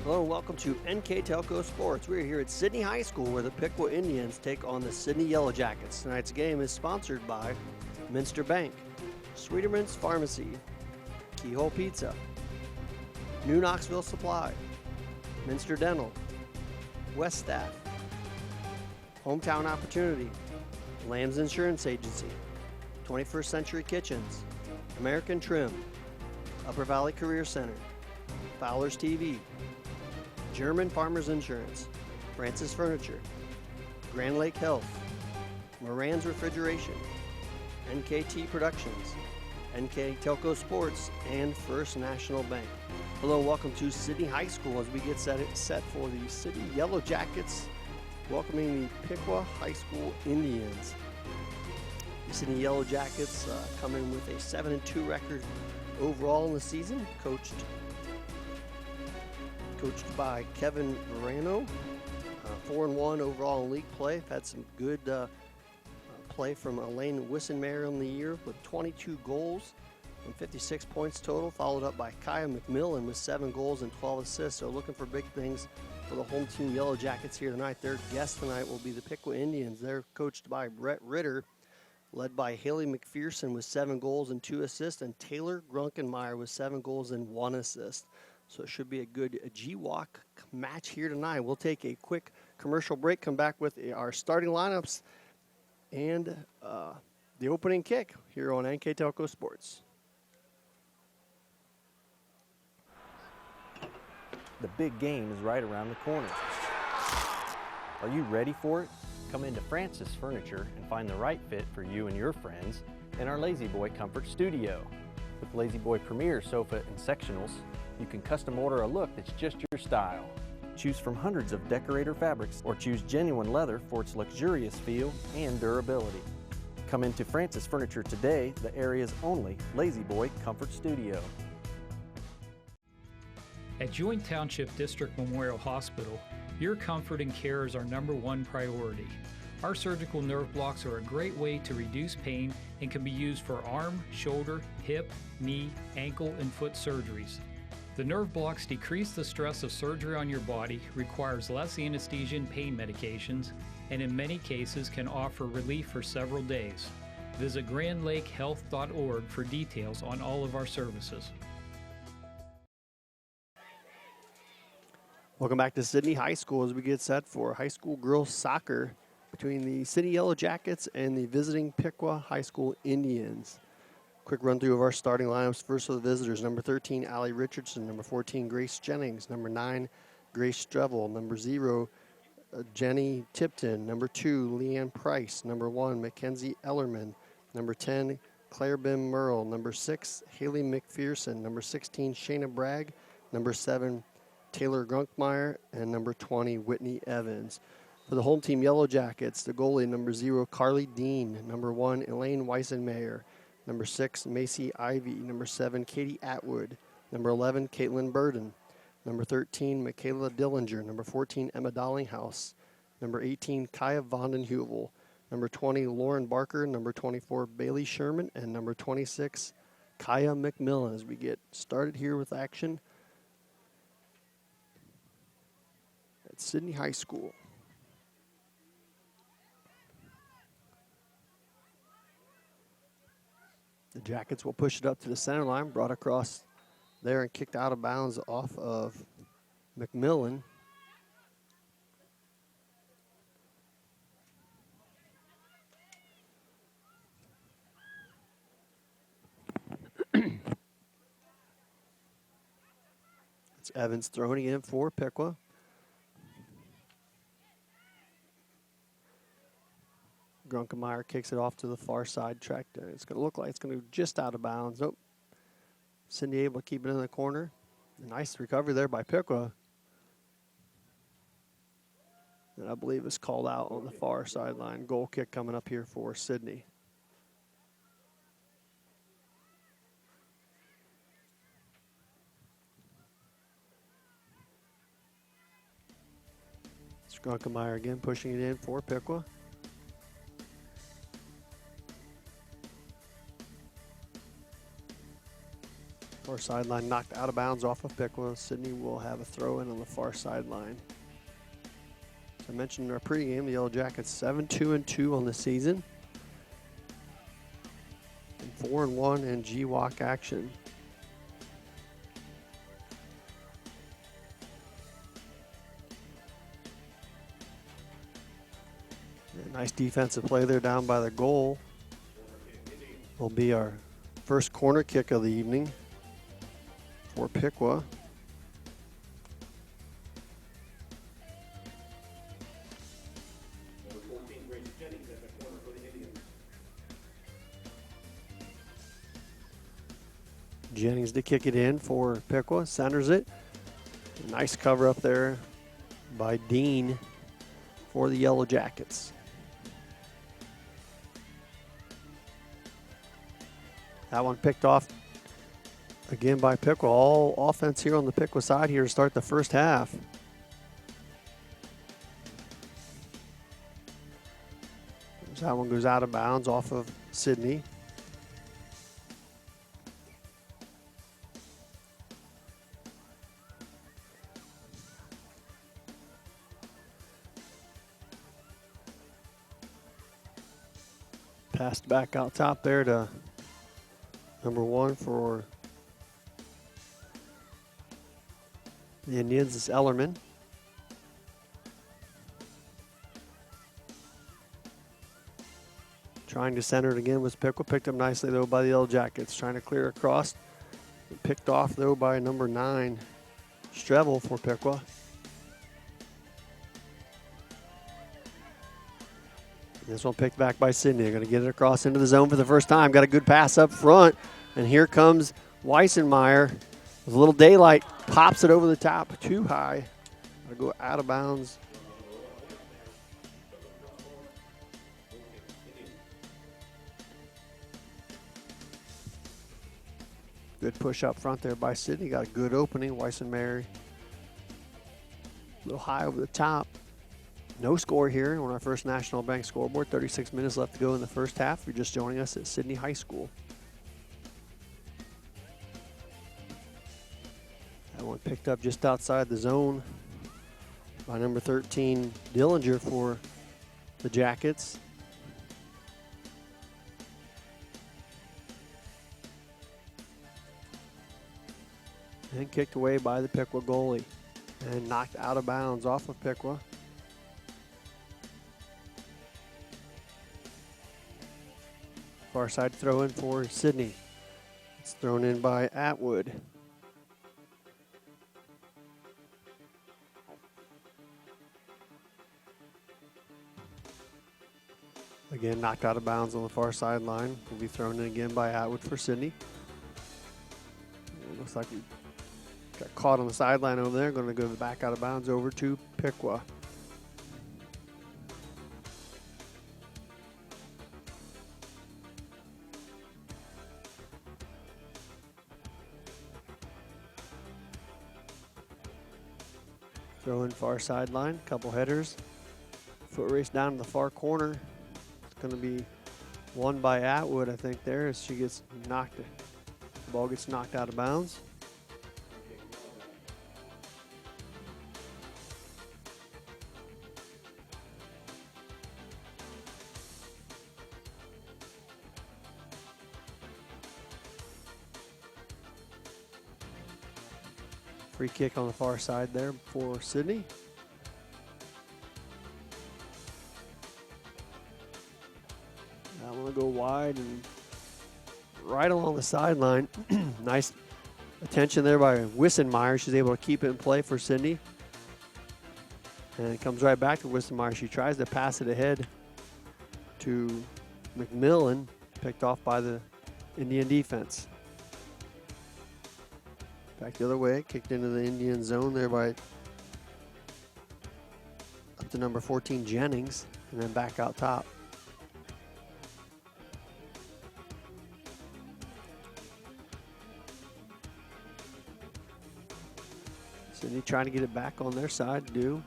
Hello and welcome to NKTelco Sports. We're here at Sidney High School where the Piqua Indians take on the Sidney Yellow Jackets. Tonight's game is sponsored by Minster Bank, Sweeterman's Pharmacy, Keyhole Pizza, New Knoxville Supply, Minster Dental, West Staff, Hometown Opportunity, Lamb's Insurance Agency, 21st Century Kitchens, American Trim, Upper Valley Career Center, Fowler's TV, German Farmers Insurance, Francis Furniture, Grand Lake Health, Moran's Refrigeration, NKT Productions, NKTelco Sports, and First National Bank. Hello, welcome to Sidney High School as we get set for the Sidney Yellow Jackets welcoming the Piqua High School Indians. The Sidney Yellow Jackets come in with a 7-2 record overall in the season, coached by Kevin Verano. 4-1 overall in league play. Had some good play from Elaine Wissenmayer in the year with 22 goals and 56 points total, followed up by Kaya McMillan with 7 goals and 12 assists. So looking for big things for the home team Yellow Jackets here tonight. Their guest tonight will be the Piqua Indians. They're coached by Brett Ritter, led by Haley McPherson with 7 goals and 2 assists, and Taylor Grunkenmeyer with 7 goals and 1 assist. So it should be a good G-Walk match here tonight. We'll take a quick commercial break, come back with our starting lineups and the opening kick here on NKTelco Sports. The big game is right around the corner. Are you ready for it? Come into Francis Furniture and find the right fit for you and your friends in our Lazy Boy Comfort Studio. With Lazy Boy Premier Sofa and Sectionals, you can custom order a look that's just your style. Choose from hundreds of decorator fabrics or choose genuine leather for its luxurious feel and durability. Come into Francis Furniture today, the area's only Lazy Boy Comfort Studio. At Joint Township District Memorial Hospital, your comfort and care is our #1 priority. Our surgical nerve blocks are a great way to reduce pain and can be used for arm, shoulder, hip, knee, ankle, and foot surgeries. The nerve blocks decrease the stress of surgery on your body, requires less anesthesia and pain medications, and in many cases can offer relief for several days. Visit grandlakehealth.org for details on all of our services. Welcome back to Sidney High School as we get set for high school girls soccer between the Sidney Yellow Jackets and the visiting Piqua High School Indians. Quick run through of our starting lineups. First for the visitors, number 13, Allie Richardson, number 14, Grace Jennings, number 9, Grace Strevel, number 0, Jenny Tipton, number 2, Leanne Price, number 1, Mackenzie Ellerman, number 10, Claire Bim Merle, number 6, Haley McPherson, number 16, Shayna Bragg, number 7, Taylor Grunkmeyer, and number 20, Whitney Evans. For the home team Yellow Jackets, the goalie, number 0, Carly Dean, number 1, Elaine Weisenmayer, number 6, Macy Ivy, number 7, Katie Atwood, number 11, Caitlin Burden, number 13, Michaela Dillinger, number 14, Emma Dollinghouse, number 18, Kaya Vondenheuvel, number 20, Lauren Barker, number 24, Bailey Sherman, and number 26, Kaya McMillan as we get started here with action at Sidney High School. The Jackets will push it up to the center line, brought across there and kicked out of bounds off of McMillan. It's Evans throwing it in for Piqua. Grunkenmeyer kicks it off to the far side track. It's going to look like it's going to go just out of bounds. Nope. Cindy able to keep it in the corner. Nice recovery there by Piqua. And I believe it's called out on the far sideline. Goal kick coming up here for Sidney. Grunkenmeyer again pushing it in for Piqua. Far sideline knocked out of bounds off of Piqua. Sidney will have a throw in on the far sideline. As I mentioned in our pregame, the Yellow Jackets 7-2-2 on the season. And 4-1 in GWAC action. A nice defensive play there down by the goal. Will be our first corner kick of the evening for Piqua. Jennings to kick it in for Piqua, centers it. Nice cover up there by Dean for the Yellow Jackets. That one picked off again by Piqua. All offense here on the Piqua side here to start the first half. That one goes out of bounds off of Sidney. Passed back out top there to number 1 for the Indians is Ellerman. Trying to center it again was Piqua. Picked up nicely though by the Yellow Jackets. Trying to clear across. Picked off though by number 9, Strevel for Piqua. This one picked back by Sidney. They're going to get it across into the zone for the first time. Got a good pass up front. And here comes Weissenmeyer. With a little daylight, pops it over the top. Too high. Got to go out of bounds. Good push up front there by Sidney. Got a good opening. Weissenmeyer a little high over the top. No score here on our first National Bank scoreboard. 36 minutes left to go in the first half. If you're just joining us at Sidney High School. That one picked up just outside the zone by number 13, Dillinger for the Jackets. And kicked away by the Piqua goalie. And knocked out of bounds off of Piqua. Far side throw in for Sidney. It's thrown in by Atwood. Again, knocked out of bounds on the far sideline. Will be thrown in again by Atwood for Sidney. It looks like we got caught on the sideline over there. Going to go back out of bounds over to Piqua. Throw in far sideline, couple headers. Foot race down to the far corner. It's going to be won by Atwood, I think, there as she gets knocked. The ball gets knocked out of bounds. Free kick on the far side there for Sidney. That one will go wide and right along the sideline. Nice attention there by Wissenmeyer. She's able to keep it in play for Sidney. And it comes right back to Wissenmeyer. She tries to pass it ahead to McMillan, picked off by the Indian defense. Back the other way, kicked into the Indian zone there by up to number 14, Jennings, and then back out top. Sidney trying to get it back on their side, do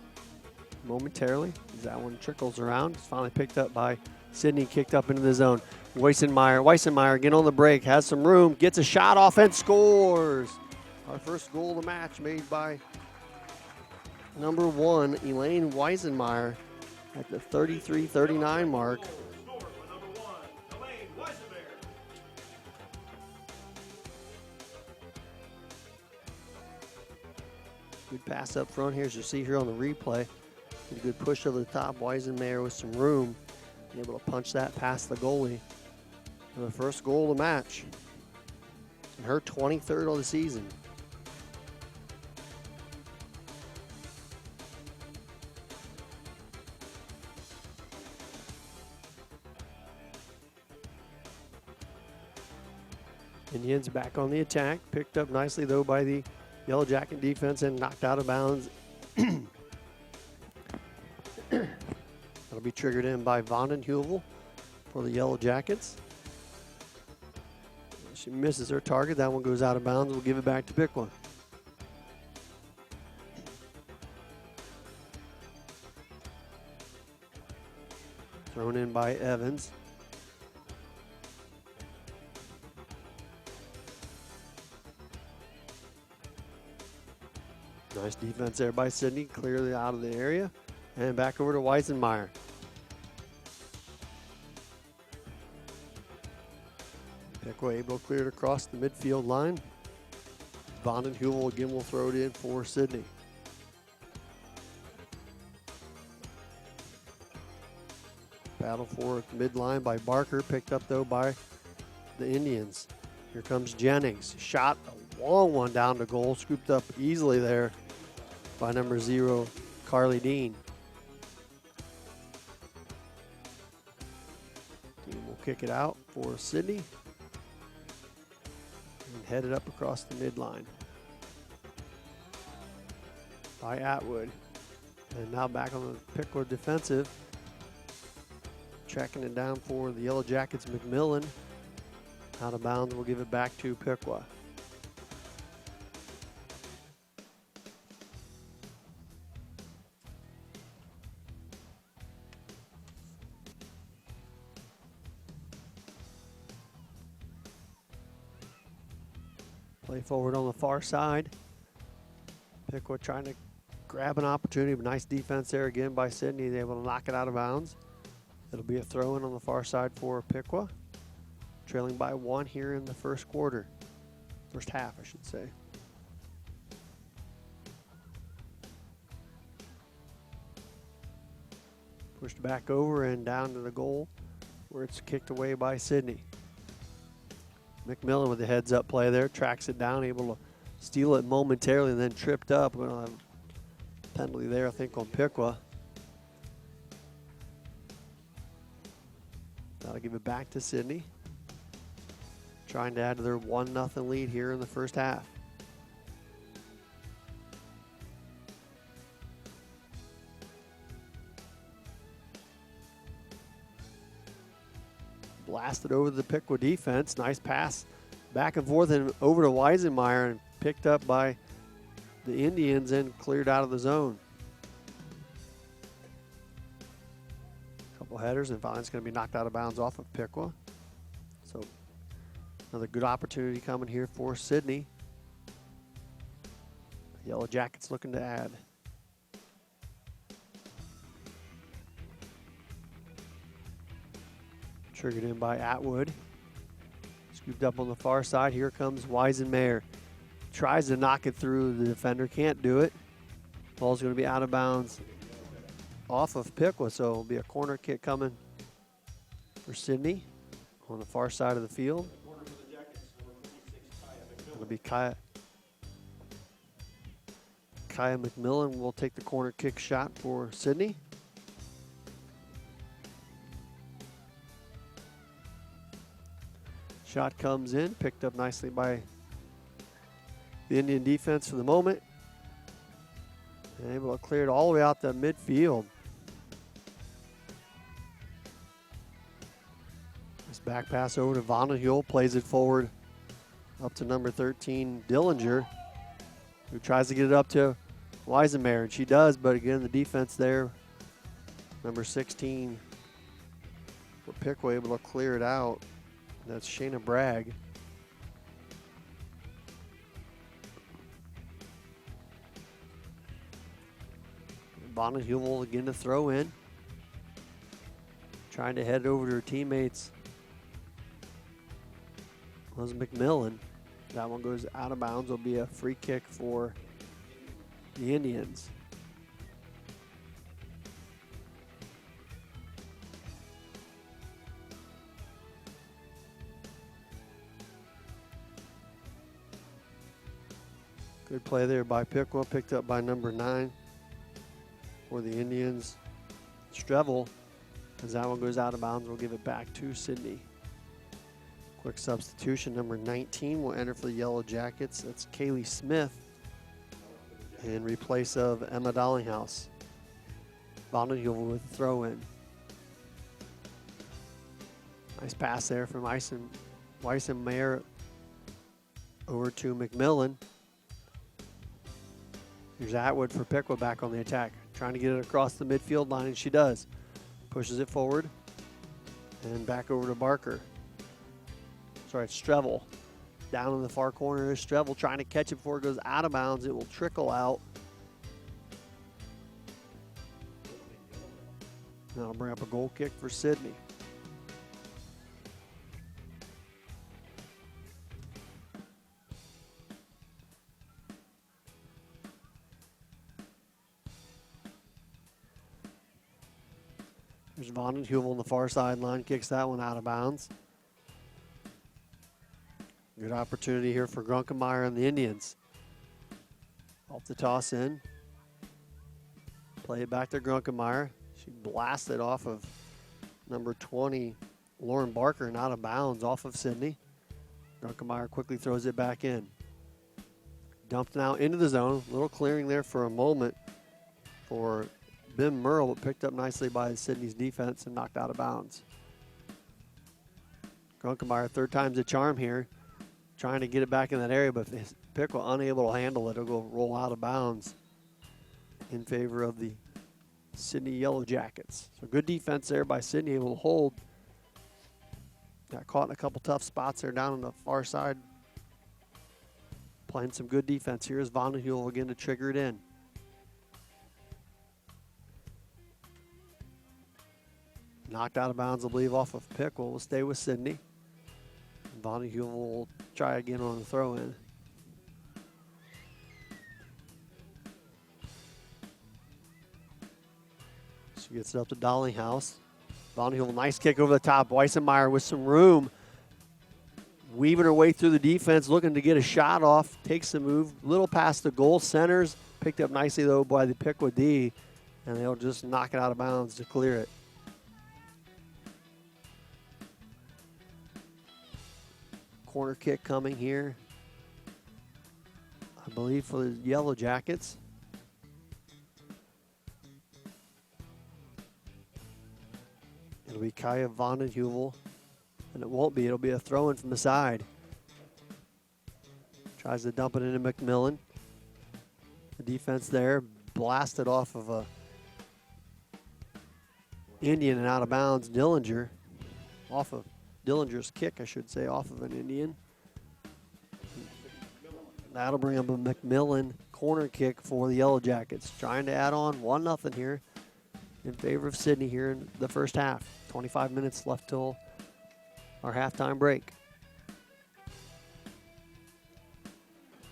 momentarily as that one trickles around. It's finally picked up by Sidney, kicked up into the zone. Weissenmeyer again on the break, has some room, gets a shot off and scores. Our first goal of the match made by number 1, Elaine Weisenmeyer at the 33-39 mark. Good pass up front here, as you see here on the replay. Did a good push over the top. Weisenmeyer with some room, able to punch that past the goalie. And the first goal of the match, and her 23rd of the season. Indians back on the attack, picked up nicely though by the Yellow Jacket defense and knocked out of bounds. That'll be triggered in by Vondenheuvel for the Yellow Jackets. She misses her target. That one goes out of bounds. We'll give it back to Piqua. Thrown in by Evans. Nice defense there by Sidney. Clearly out of the area. And back over to Weisenmeyer. Piqua able to clear it across the midfield line. Vondenheuvel again will throw it in for Sidney. Battle for the midline by Barker, picked up though by the Indians. Here comes Jennings. Shot, a long one down to goal, scooped up easily there by number 0, Carly Dean. Team will kick it out for Sidney. And head it up across the midline by Atwood. And now back on the Piqua defensive. Tracking it down for the Yellow Jackets, McMillan. Out of bounds, we'll give it back to Piqua. Play forward on the far side. Piqua trying to grab an opportunity, but nice defense there again by Sidney. He's able to knock it out of bounds. It'll be a throw-in on the far side for Piqua. Trailing by 1 here in the first quarter. First half, I should say. Pushed back over and down to the goal where it's kicked away by Sidney. McMillan with the heads-up play there, tracks it down, able to steal it momentarily and then tripped up. We're going to have a penalty there, I think, on Piqua. That'll give it back to Sidney. Trying to add to their 1-0 lead here in the first half. Blasted over the Piqua defense. Nice pass back and forth and over to Weisenmeyer and picked up by the Indians and cleared out of the zone. Couple headers and finally it's going to be knocked out of bounds off of Piqua. So another good opportunity coming here for Sidney. Yellow Jackets looking to add. Triggered in by Atwood. Scooped up on the far side. Here comes Weisenmeyer. Tries to knock it through the defender. Can't do it. Ball's going to be out of bounds off of Piqua, so it'll be a corner kick coming for Sidney on the far side of the field. It'll be Kaya McMillan will take the corner kick shot for Sidney. Shot comes in, picked up nicely by the Indian defense for the moment. And able to clear it all the way out the midfield. This back pass over to Vondenheuvel, plays it forward up to number 13, Dillinger, who tries to get it up to Weisenmeyer, and she does, but again, the defense there, number 16 for Piqua able to clear it out. That's Shayna Bragg. Bonnet-Huvel again to throw in. Trying to head over to her teammates. Was McMillan. That one goes out of bounds. Will be a free kick for the Indians. Good play there by Piqua, picked up by number 9 for the Indians. Strevel, as that one goes out of bounds, we'll give it back to Sidney. Quick substitution, number 19 will enter for the Yellow Jackets. That's Kaylee Smith in replace of Emma Dollinghouse. Bonnet-Huvel with a throw in. Nice pass there from Weisenmeyer over to McMillan. Here's Atwood for Piqua back on the attack. Trying to get it across the midfield line, and she does. Pushes it forward and back over to Barker. Sorry, it's Strevel. Down in the far corner is Strevel trying to catch it before it goes out of bounds. It will trickle out. That'll bring up a goal kick for Sidney. There's Bonnet-Huvel on the far sideline, kicks that one out of bounds. Good opportunity here for Grunkemeyer and the Indians. Off the toss in. Play it back to Grunkemeyer. She blasted off of number 20, Lauren Barker, and out of bounds off of Sidney. Grunkemeyer quickly throws it back in. Dumped now into the zone. Little clearing there for a moment for Bim Merle, but picked up nicely by Sidney's defense and knocked out of bounds. Grunkemeyer, third time's a charm here. Trying to get it back in that area, but if Piqua unable to handle it, it'll go roll out of bounds in favor of the Sidney Yellow Jackets. So good defense there by Sidney, able to hold. Got caught in a couple tough spots there down on the far side. Playing some good defense. Here's Bonnet-Huvel again to trigger it in. Knocked out of bounds, I believe, off of Piqua. Will stay with Sidney. Bonnet-Huvel will try again on the throw-in. She gets it up to Dollinghouse. Bonnet-Huvel, nice kick over the top. Weisenmeyer with some room. Weaving her way through the defense, looking to get a shot off. Takes the move, little past the goal. Centers, picked up nicely, though, by the Piqua D. And they'll just knock it out of bounds to clear it. Corner kick coming here, I believe, for the Yellow Jackets. It'll be Kaya Bonnet-Huvel, and it won't be. It'll be a throw-in from the side. Tries to dump it into McMillan. The defense there blasted off of a Indian and out of bounds. Dillinger off of Dillinger's kick, I should say, off of an Indian. That'll bring up a McMillan corner kick for the Yellow Jackets. Trying to add on 1-0 here in favor of Sidney here in the first half. 25 minutes left till our halftime break.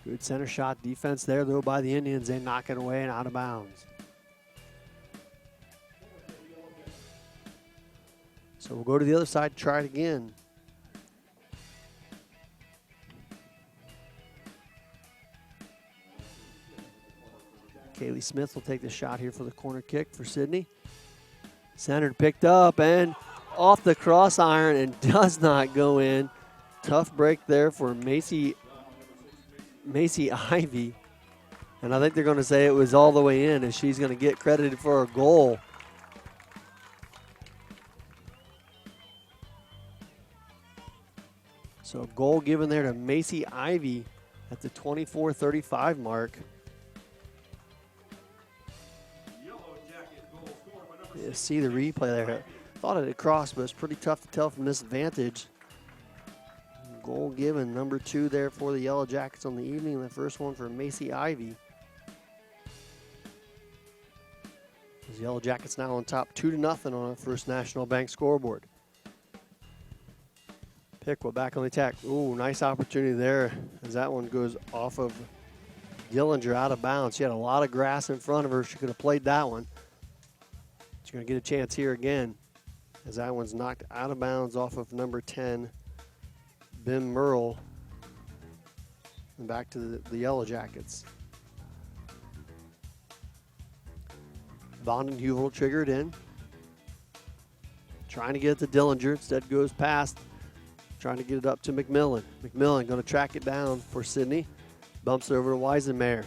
Good center shot defense there, though, by the Indians. They knock it away and out of bounds. So we'll go to the other side, try it again. Kaylee Smith will take the shot here for the corner kick for Sidney. Centered, picked up, and off the cross iron and does not go in. Tough break there for Macy Ivy. And I think they're going to say it was all the way in, and she's going to get credited for a goal. So a goal given there to Macy Ivy at the 24:35 mark. You see the replay there. Thought it had crossed, but it's pretty tough to tell from this vantage. Goal given, number 2 there for the Yellow Jackets on the evening. The first one for Macy Ivy. The Yellow Jackets now on top 2-0 on our First National Bank scoreboard. Piqua back on the attack. Ooh, nice opportunity there as that one goes off of Dillinger out of bounds. She had a lot of grass in front of her. She could have played that one. She's going to get a chance here again as that one's knocked out of bounds off of number 10, Bim Merle, and back to the Yellow Jackets. Vanden Heuvel triggered in. Trying to get it to Dillinger. Instead goes past. Trying to get it up to McMillan. McMillan going to track it down for Sidney. Bumps it over to Weisenmayer.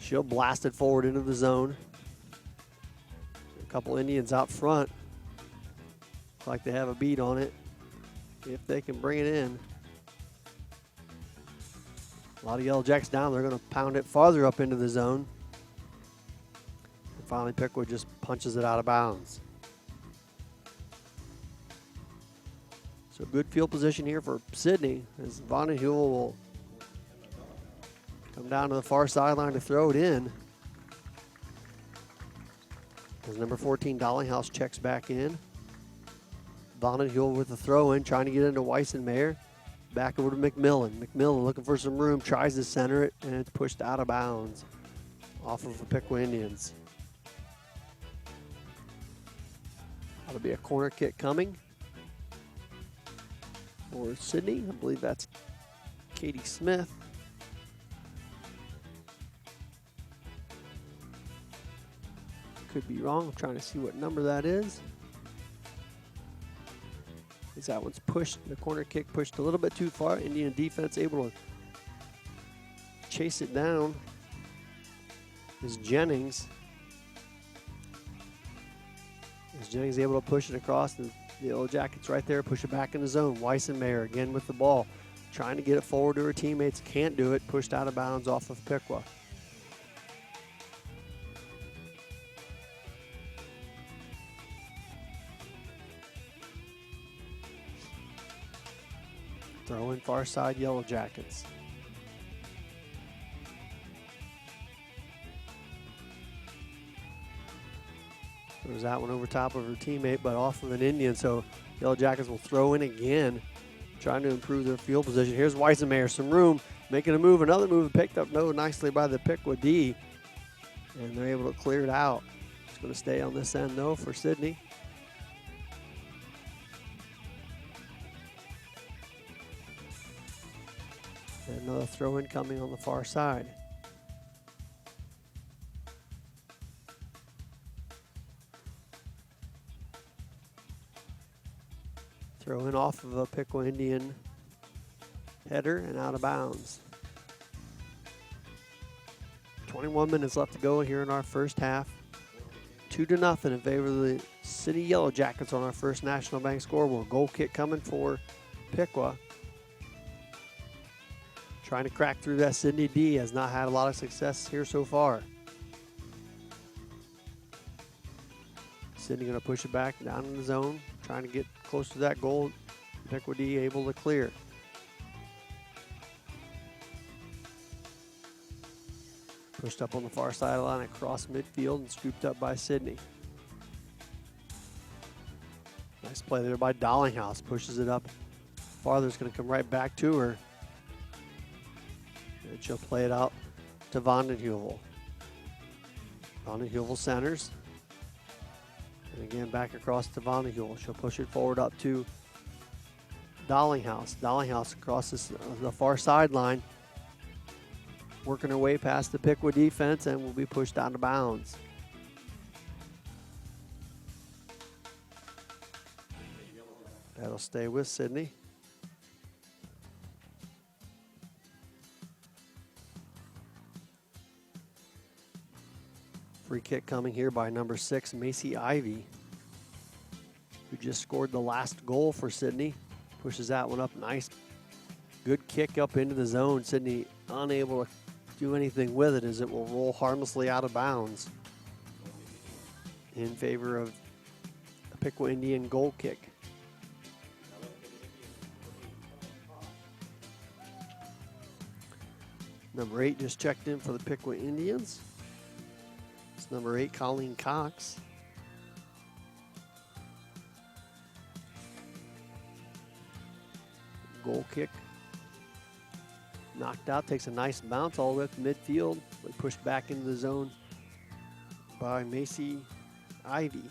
She'll blast it forward into the zone. A couple Indians out front. Looks like they have a beat on it. If they can bring it in. A lot of Yellow Jacks down. They're going to pound it farther up into the zone. And finally, Piqua just punches it out of bounds. So good field position here for Sidney as Vanden Heuvel will come down to the far sideline to throw it in. As number 14, Dollinghouse checks back in. Vanden Heuvel with the throw in, trying to get into Weisenmayer. Back over to McMillan. McMillan looking for some room, tries to center it, and it's pushed out of bounds off of the Piqua Indians. That'll be a corner kick coming for Sidney. I believe that's Katie Smith. Could be wrong. I'm trying to see what number that is. As that one's pushed, the corner kick pushed a little bit too far. Indian defense able to chase it down. Is Jennings. Is Jennings able to push it across the Yellow Jackets right there, push it back in the zone. Weisenmayer again with the ball. Trying to get it forward to her teammates. Can't do it. Pushed out of bounds off of Piqua. Throw in far side Yellow Jackets. There's that one over top of her teammate, but off of an Indian, so Yellow Jackets will throw in again, trying to improve their field position. Here's Weisenmayer, some room, making a move, another move picked up nicely by the Piqua D, and they're able to clear it out. It's going to stay on this end, though, for Sidney. And another throw in coming on the far side. Throw in off of a Piqua Indian header and out of bounds. 21 minutes left to go here in our first half. 2-0 in favor of the City Yellow Jackets on our First National Bank scoreboard. Goal kick coming for Piqua. Trying to crack through that. Sidney D has not had a lot of success here so far. Sidney going to push it back down in the zone, trying to get close to that goal. Piqua D able to clear. Pushed up on the far sideline across midfield and scooped up by Sidney. Nice play there by Dollinghouse. Pushes it up farther. It's going to come right back to her. And she'll play it out to Vanden Heuvel. Vanden Heuvel centers. And again, back across to Vanden Heuvel. She'll push it forward up to Dollinghouse. Dollinghouse across the far sideline. Working her way past the Piqua defense and will be pushed out of bounds. That'll stay with Sidney. Free kick coming here by number 6, Macy Ivy, who just scored the last goal for Sidney. Pushes that one up nice. Good kick up into the zone. Sidney unable to do anything with it as it will roll harmlessly out of bounds in favor of the Piqua Indian goal kick. Number 8 just checked in for the Piqua Indians. It's number 8, Colleen Cox. Goal kick. Knocked out, takes a nice bounce all the way up to midfield, but pushed back into the zone by Macy Ivy.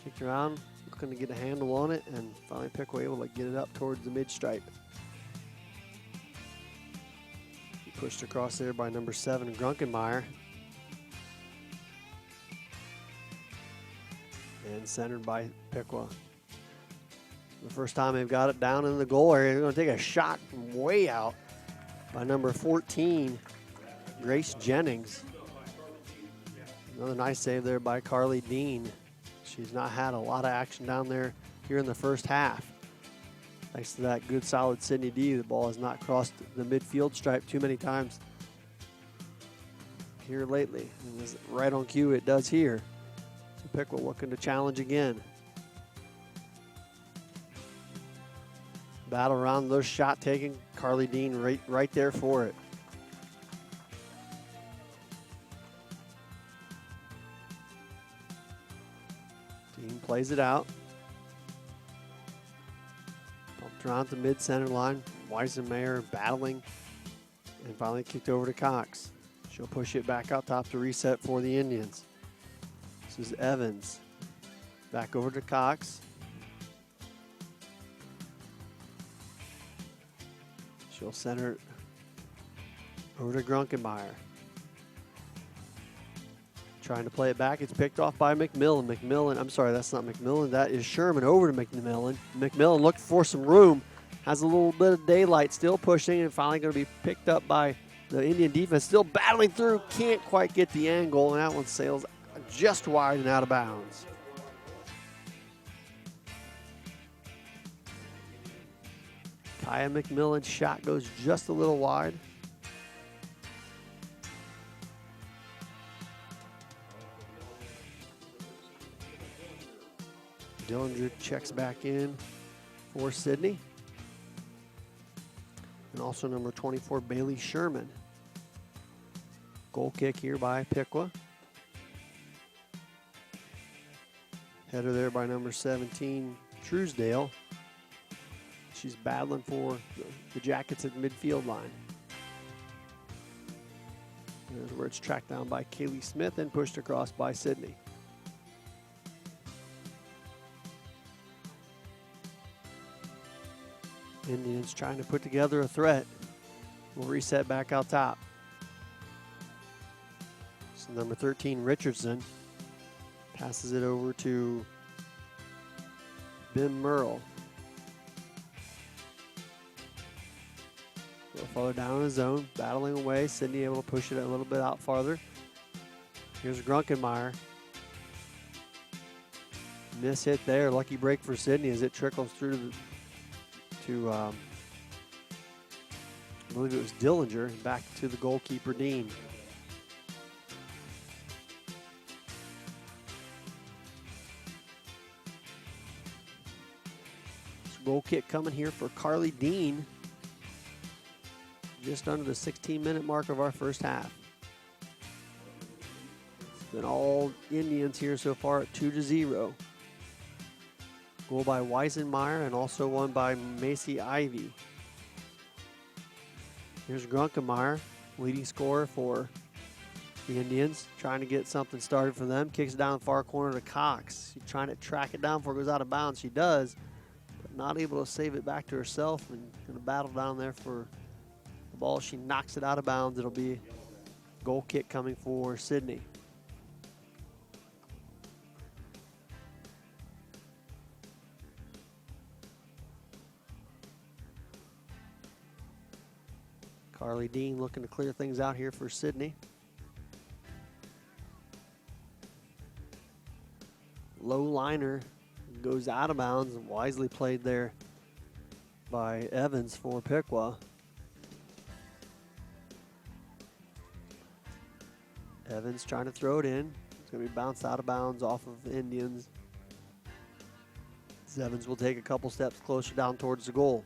Kicked around, looking to get a handle on it, and finally Piqua able to get it up towards the mid-stripe. Pushed across there by number 7, Grunkenmeyer. And centered by Piqua. The first time they've got it down in the goal area, they're going to take a shot from way out by number 14, Grace Jennings. Another nice save there by Carly Dean. She's not had a lot of action down there here in the first half. Thanks to that good, solid Sidney D, the ball has not crossed the midfield stripe too many times here lately. And right on cue, it does here. So Piqua looking to challenge again. Battle around those shot taking. Carly Dean right there for it. Dean plays it out. Bumped around the mid-center line. Weisenmayer battling. And finally kicked over to Cox. She'll push it back out top to reset for the Indians. This is Evans. Back over to Cox. She'll center it over to Grunkenmeyer. Trying to play it back. It's picked off by McMillan. I'm sorry, that's not McMillan. That is Sherman over to McMillan. McMillan looked for some room. Has a little bit of daylight, still pushing, and finally going to be picked up by the Indian defense. Still battling through. Can't quite get the angle, and that one sails just wide and out of bounds. Kaya McMillan's shot goes just a little wide. Dillinger checks back in for Sidney. And also number 24, Bailey Sherman. Goal kick here by Piqua. Header there by number 17, Truesdale. She's battling for the Jackets at the midfield line. There's where it's tracked down by Kaylee Smith and pushed across by Sidney. Indians trying to put together a threat. We'll reset back out top. So number 13, Richardson, passes it over to Ben Merle. A little farther down in the zone, battling away. Sidney able to push it a little bit out farther. Here's Grunkenmeyer. Miss hit there. Lucky break for Sidney as it trickles through I believe it was Dillinger, back to the goalkeeper, Dean. Goal kick coming here for Carly Dean. Just under the 16-minute mark of our first half. It's been all Indians here so far at 2-0. Goal by Weisenmeyer and also one by Macy Ivy. Here's Grunkenmeyer, leading scorer for the Indians, trying to get something started for them. Kicks it down the far corner to Cox. She's trying to track it down before it goes out of bounds. She does, but not able to save it back to herself and going to battle down there for the ball. She knocks it out of bounds. It'll be a goal kick coming for Sidney. Carly Dean looking to clear things out here for Sidney. Low liner goes out of bounds and wisely played there by Evans for Piqua. Evans trying to throw it in. It's going to be bounced out of bounds off of the Indians. Evans will take a couple steps closer down towards the goal.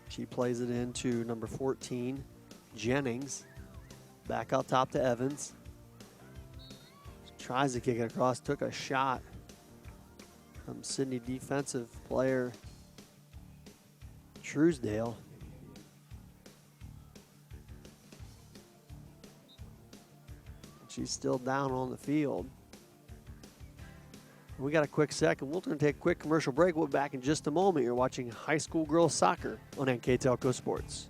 She plays it into number 14, Jennings. Back out top to Evans. Tries to kick it across, took a shot from Sidney defensive player Truesdale. She's still down on the field. We got a quick second. We're going to take a quick commercial break. We'll be back in just a moment. You're watching high school girls soccer on NKTelco Sports.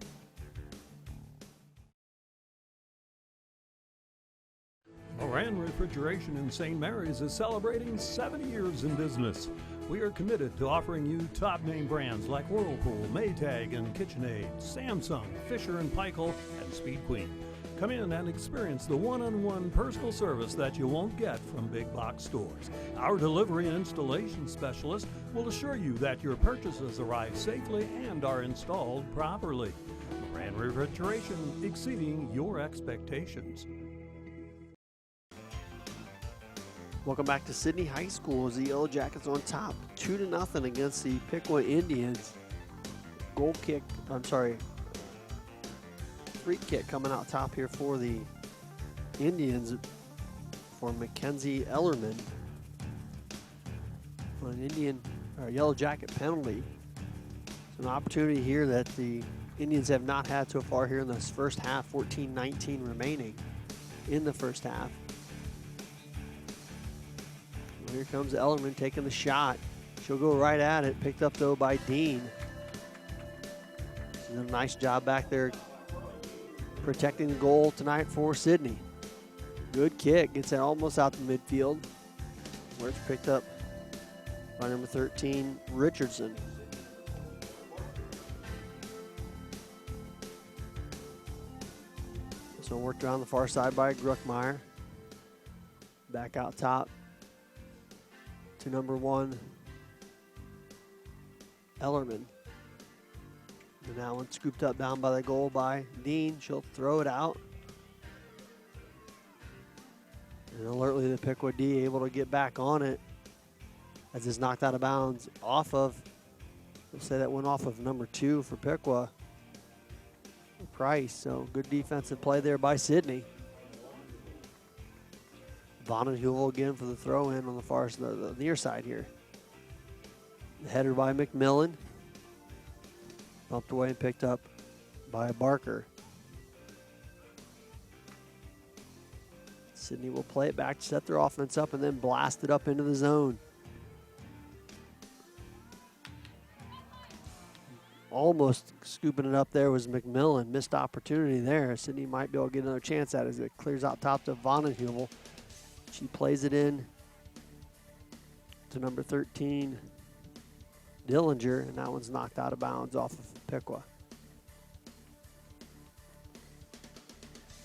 Moran Refrigeration in St. Mary's is celebrating 70 years in business. We are committed to offering you top name brands like Whirlpool, Maytag, and KitchenAid, Samsung, Fisher & Paykel, and Speed Queen. Come in and experience the one-on-one personal service that you won't get from big box stores. Our delivery and installation specialist will assure you that your purchases arrive safely and are installed properly. Moran Refrigeration, exceeding your expectations. Welcome back to Sidney High School as the Yellow Jackets on top 2-0 against the Piqua Indians. Free kick coming out top here for the Indians for Mackenzie Ellerman on an Yellow Jacket penalty. It's an opportunity here that the Indians have not had so far here in this first half, 14-19 remaining in the first half. Here comes Ellerman taking the shot. She'll go right at it, picked up though by Dean. She's done a nice job back there protecting the goal tonight for Sidney. Good kick, gets it almost out the midfield, where it's picked up by number 13, Richardson. So worked around the far side by Gruckmeyer. Back out top to number 1, Ellerman. And that one scooped up down by the goal by Dean. She'll throw it out. And alertly the Piqua D able to get back on it as it's knocked out of bounds off of, we'll say that went off of number 2 for Piqua, Price. So good defensive play there by Sidney. Vonenheuvel again for the throw in on the far side, the near side here. The header by McMillan. Bumped away and picked up by Barker. Sidney will play it back, set their offense up, and then blast it up into the zone. Almost scooping it up there was McMillan. Missed opportunity there. Sidney might be able to get another chance at it as it clears out top to Vonenheuvel. She plays it in to number 13, Dillinger, and that one's knocked out of bounds off of Piqua.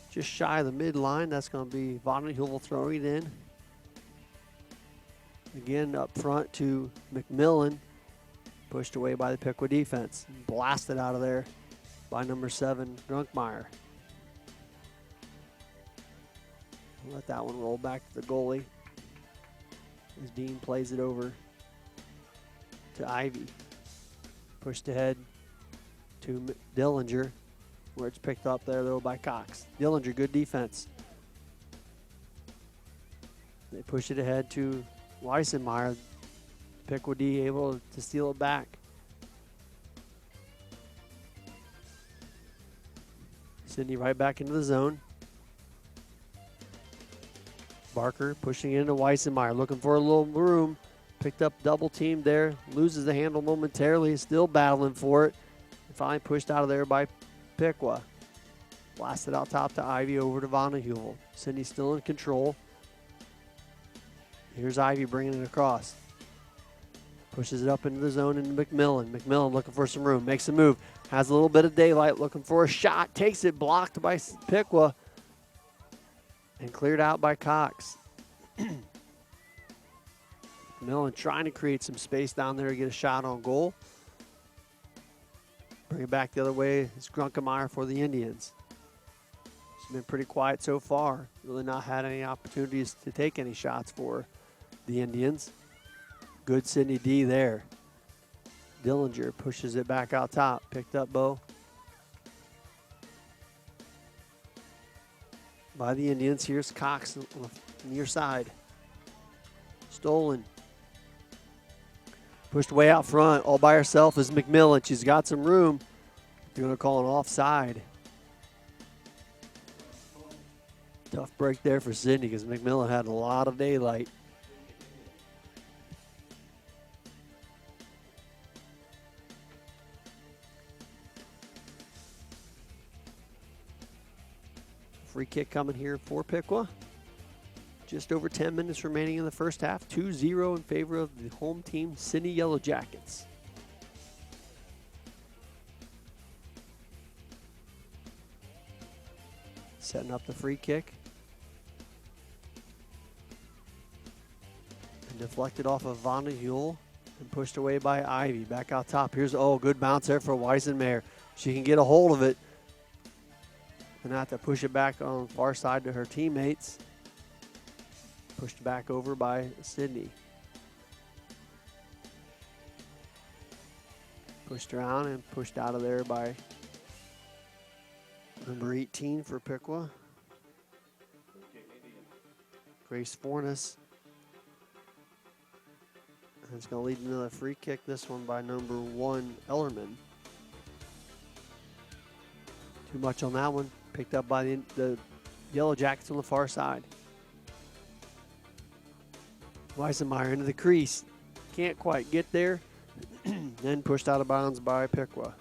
Just shy of the midline. That's going to be Vonenheuvel throwing it in. Again, up front to McMillan. Pushed away by the Piqua defense. Blasted out of there by number 7, Grunkmeyer. Let that one roll back to the goalie as Dean plays it over to Ivy. Pushed ahead to Dillinger, where it's picked up there though by Cox. Dillinger, good defense. They push it ahead to Weissenmeyer. Piqua D able to steal it back. Sidney right back into the zone. Barker pushing into Weissenmeyer, looking for a little room. Picked up double teamed there, loses the handle momentarily, still battling for it. And finally pushed out of there by Piqua. Blasted out top to Ivy over to Vonenheuvel. Sidney still in control. Here's Ivy bringing it across. Pushes it up into the zone into McMillan. McMillan looking for some room, makes a move. Has a little bit of daylight, looking for a shot. Takes it, blocked by Piqua. And cleared out by Cox. McMillan trying to create some space down there to get a shot on goal. Bring it back the other way. It's Grunkemeyer for the Indians. She's been pretty quiet so far. Really not had any opportunities to take any shots for the Indians. Good Sidney D there. Dillinger pushes it back out top. Picked up, Bo. By the Indians. Here's Cox on the near side. Stolen. Pushed way out front. All by herself is McMillan. She's got some room. They're going to call an offside. Tough break there for Sidney because McMillan had a lot of daylight. Free kick coming here for Piqua. Just over 10 minutes remaining in the first half. 2-0 in favor of the home team, Sidney Yellow Jackets. Setting up the free kick. And deflected off of Vanna Huel and pushed away by Ivy. Back out top. Here's, good bounce there for Weisenmayer. She can get a hold of it. And have to push it back on the far side to her teammates. Pushed back over by Sidney. Pushed around and pushed out of there by number 18 for Piqua. Grace Fornes. And it's going to lead to another free kick. This one by number 1, Ellerman. Too much on that one. Picked up by the Yellow Jackets on the far side. Weisenmeyer into the crease. Can't quite get there. Then pushed out of bounds by Piqua.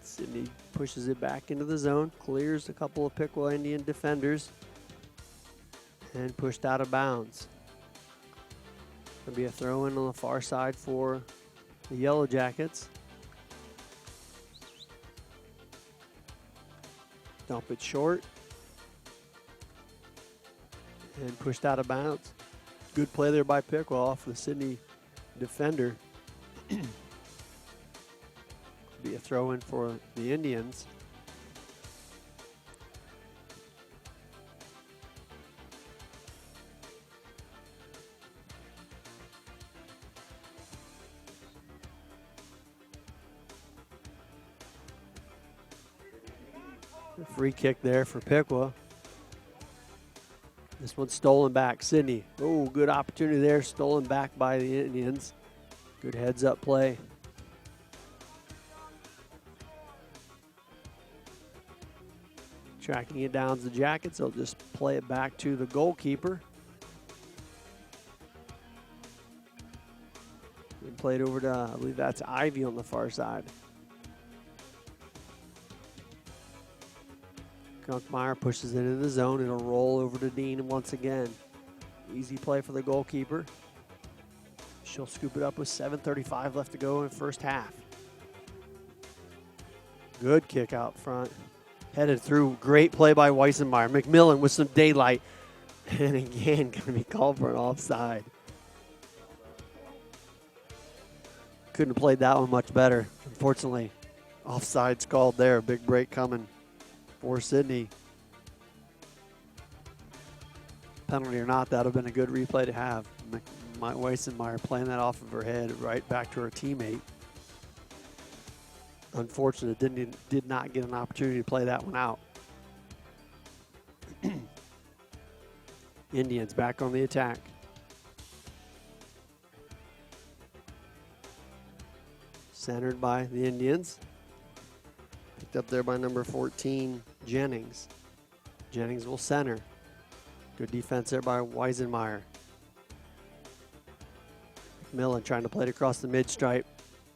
Sidney pushes it back into the zone. Clears a couple of Piqua Indian defenders. And pushed out of bounds. There'll be a throw-in on the far side for the Yellow Jackets. Dump it short. And pushed out of bounds. Good play there by Piqua off the Sidney defender. Be a throw-in for the Indians. Free kick there for Piqua. This one's stolen back. Sidney. Oh, good opportunity there. Stolen back by the Indians. Good heads-up play. Tracking it down to the Jackets. They'll just play it back to the goalkeeper. And play it over to, I believe that's Ivy on the far side. Grunkemeyer pushes it into the zone. It'll roll over to Dean once again. Easy play for the goalkeeper. She'll scoop it up with 7:35 left to go in the first half. Good kick out front. Headed through. Great play by Weisenmeyer. McMillan with some daylight. And again, going to be called for an offside. Couldn't have played that one much better. Unfortunately, offside's called there. Big break coming for Sidney. Penalty or not, that would have been a good replay to have. Weisenmeyer playing that off of her head right back to her teammate. Unfortunate, did not get an opportunity to play that one out. Indians back on the attack. Centered by the Indians. Picked up there by number 14, Jennings. Jennings will center. Good defense there by Weisenmeyer. McMillan trying to play it across the mid-stripe.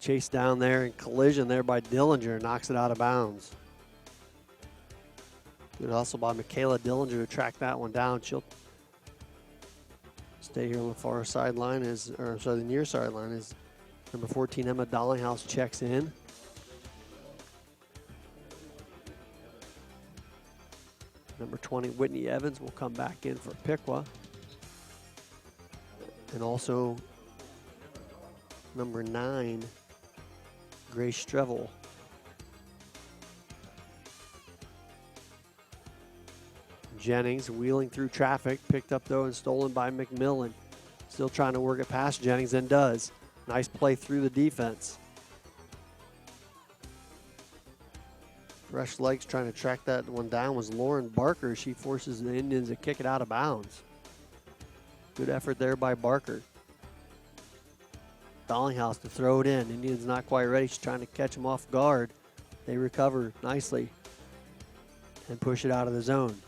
Chase down there and collision there by Dillinger. Knocks it out of bounds. Good hustle by Michaela Dillinger to track that one down. She'll stay here on the far sideline, the near sideline as number 14, Emma Dollinghouse checks in. Number 20, Whitney Evans, will come back in for Piqua. And also number 9, Grace Strevel. Jennings wheeling through traffic, picked up though and stolen by McMillan. Still trying to work it past Jennings and does. Nice play through the defense. Fresh legs trying to track that one down was Lauren Barker. She forces the Indians to kick it out of bounds. Good effort there by Barker. Dollinghouse to throw it in. Indians not quite ready. She's trying to catch them off guard. They recover nicely and push it out of the zone.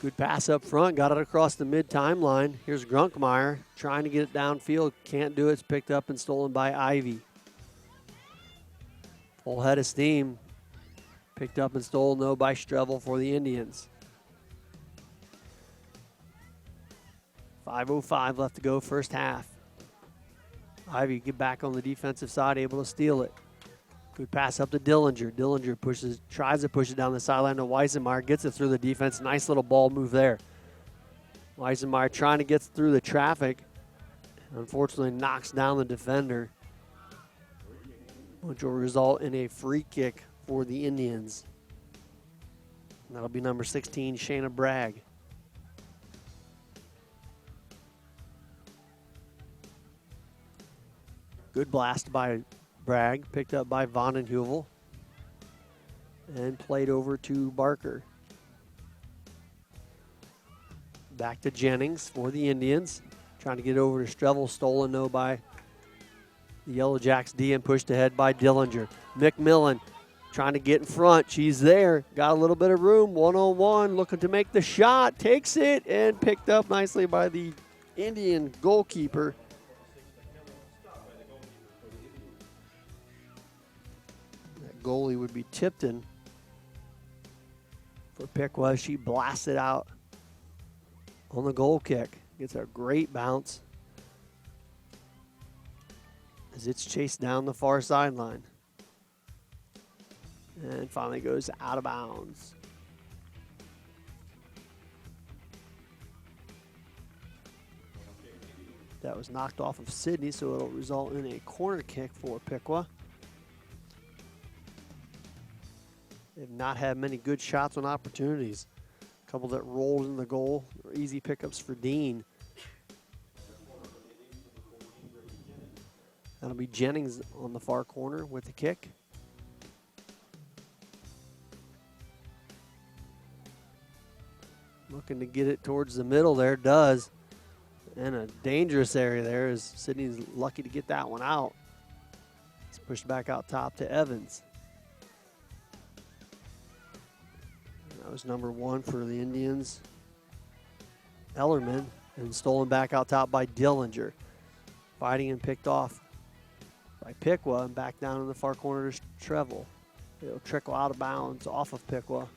Good pass up front, got it across the mid-timeline. Here's Grunkmeyer trying to get it downfield. Can't do it. It's picked up and stolen by Ivy. Full head of steam. Picked up and stolen, though, by Strevel for the Indians. 5:05 left to go first half. Ivy get back on the defensive side, able to steal it. Good pass up to Dillinger. Dillinger tries to push it down the sideline to Weisenmeyer. Gets it through the defense. Nice little ball move there. Weisenmeyer trying to get through the traffic. Unfortunately knocks down the defender, which will result in a free kick for the Indians. And that'll be number 16, Shayna Bragg. Good blast by Bragg, picked up by Vondenheuvel and played over to Barker. Back to Jennings for the Indians. Trying to get over to Strevel, stolen though by the Yellow Jacks D and pushed ahead by Dillinger. McMillan trying to get in front. She's there. Got a little bit of room. 1-on-1, looking to make the shot. Takes it and picked up nicely by the Indian goalkeeper. Goalie would be Tipton for Piqua. She blasted out on the goal kick. Gets a great bounce as it's chased down the far sideline. And finally goes out of bounds. That was knocked off of Sidney, so it'll result in a corner kick for Piqua. They've not had many good shots on opportunities. A couple that rolled in the goal. Easy pickups for Dean. That'll be Jennings on the far corner with the kick. Looking to get it towards the middle there, does. And a dangerous area there as Sidney's lucky to get that one out. It's pushed back out top to Evans. That was number 1 for the Indians. Ellerman, and stolen back out top by Dillinger. Fighting and picked off by Piqua and back down in the far corner to Strevel. It'll trickle out of bounds off of Piqua.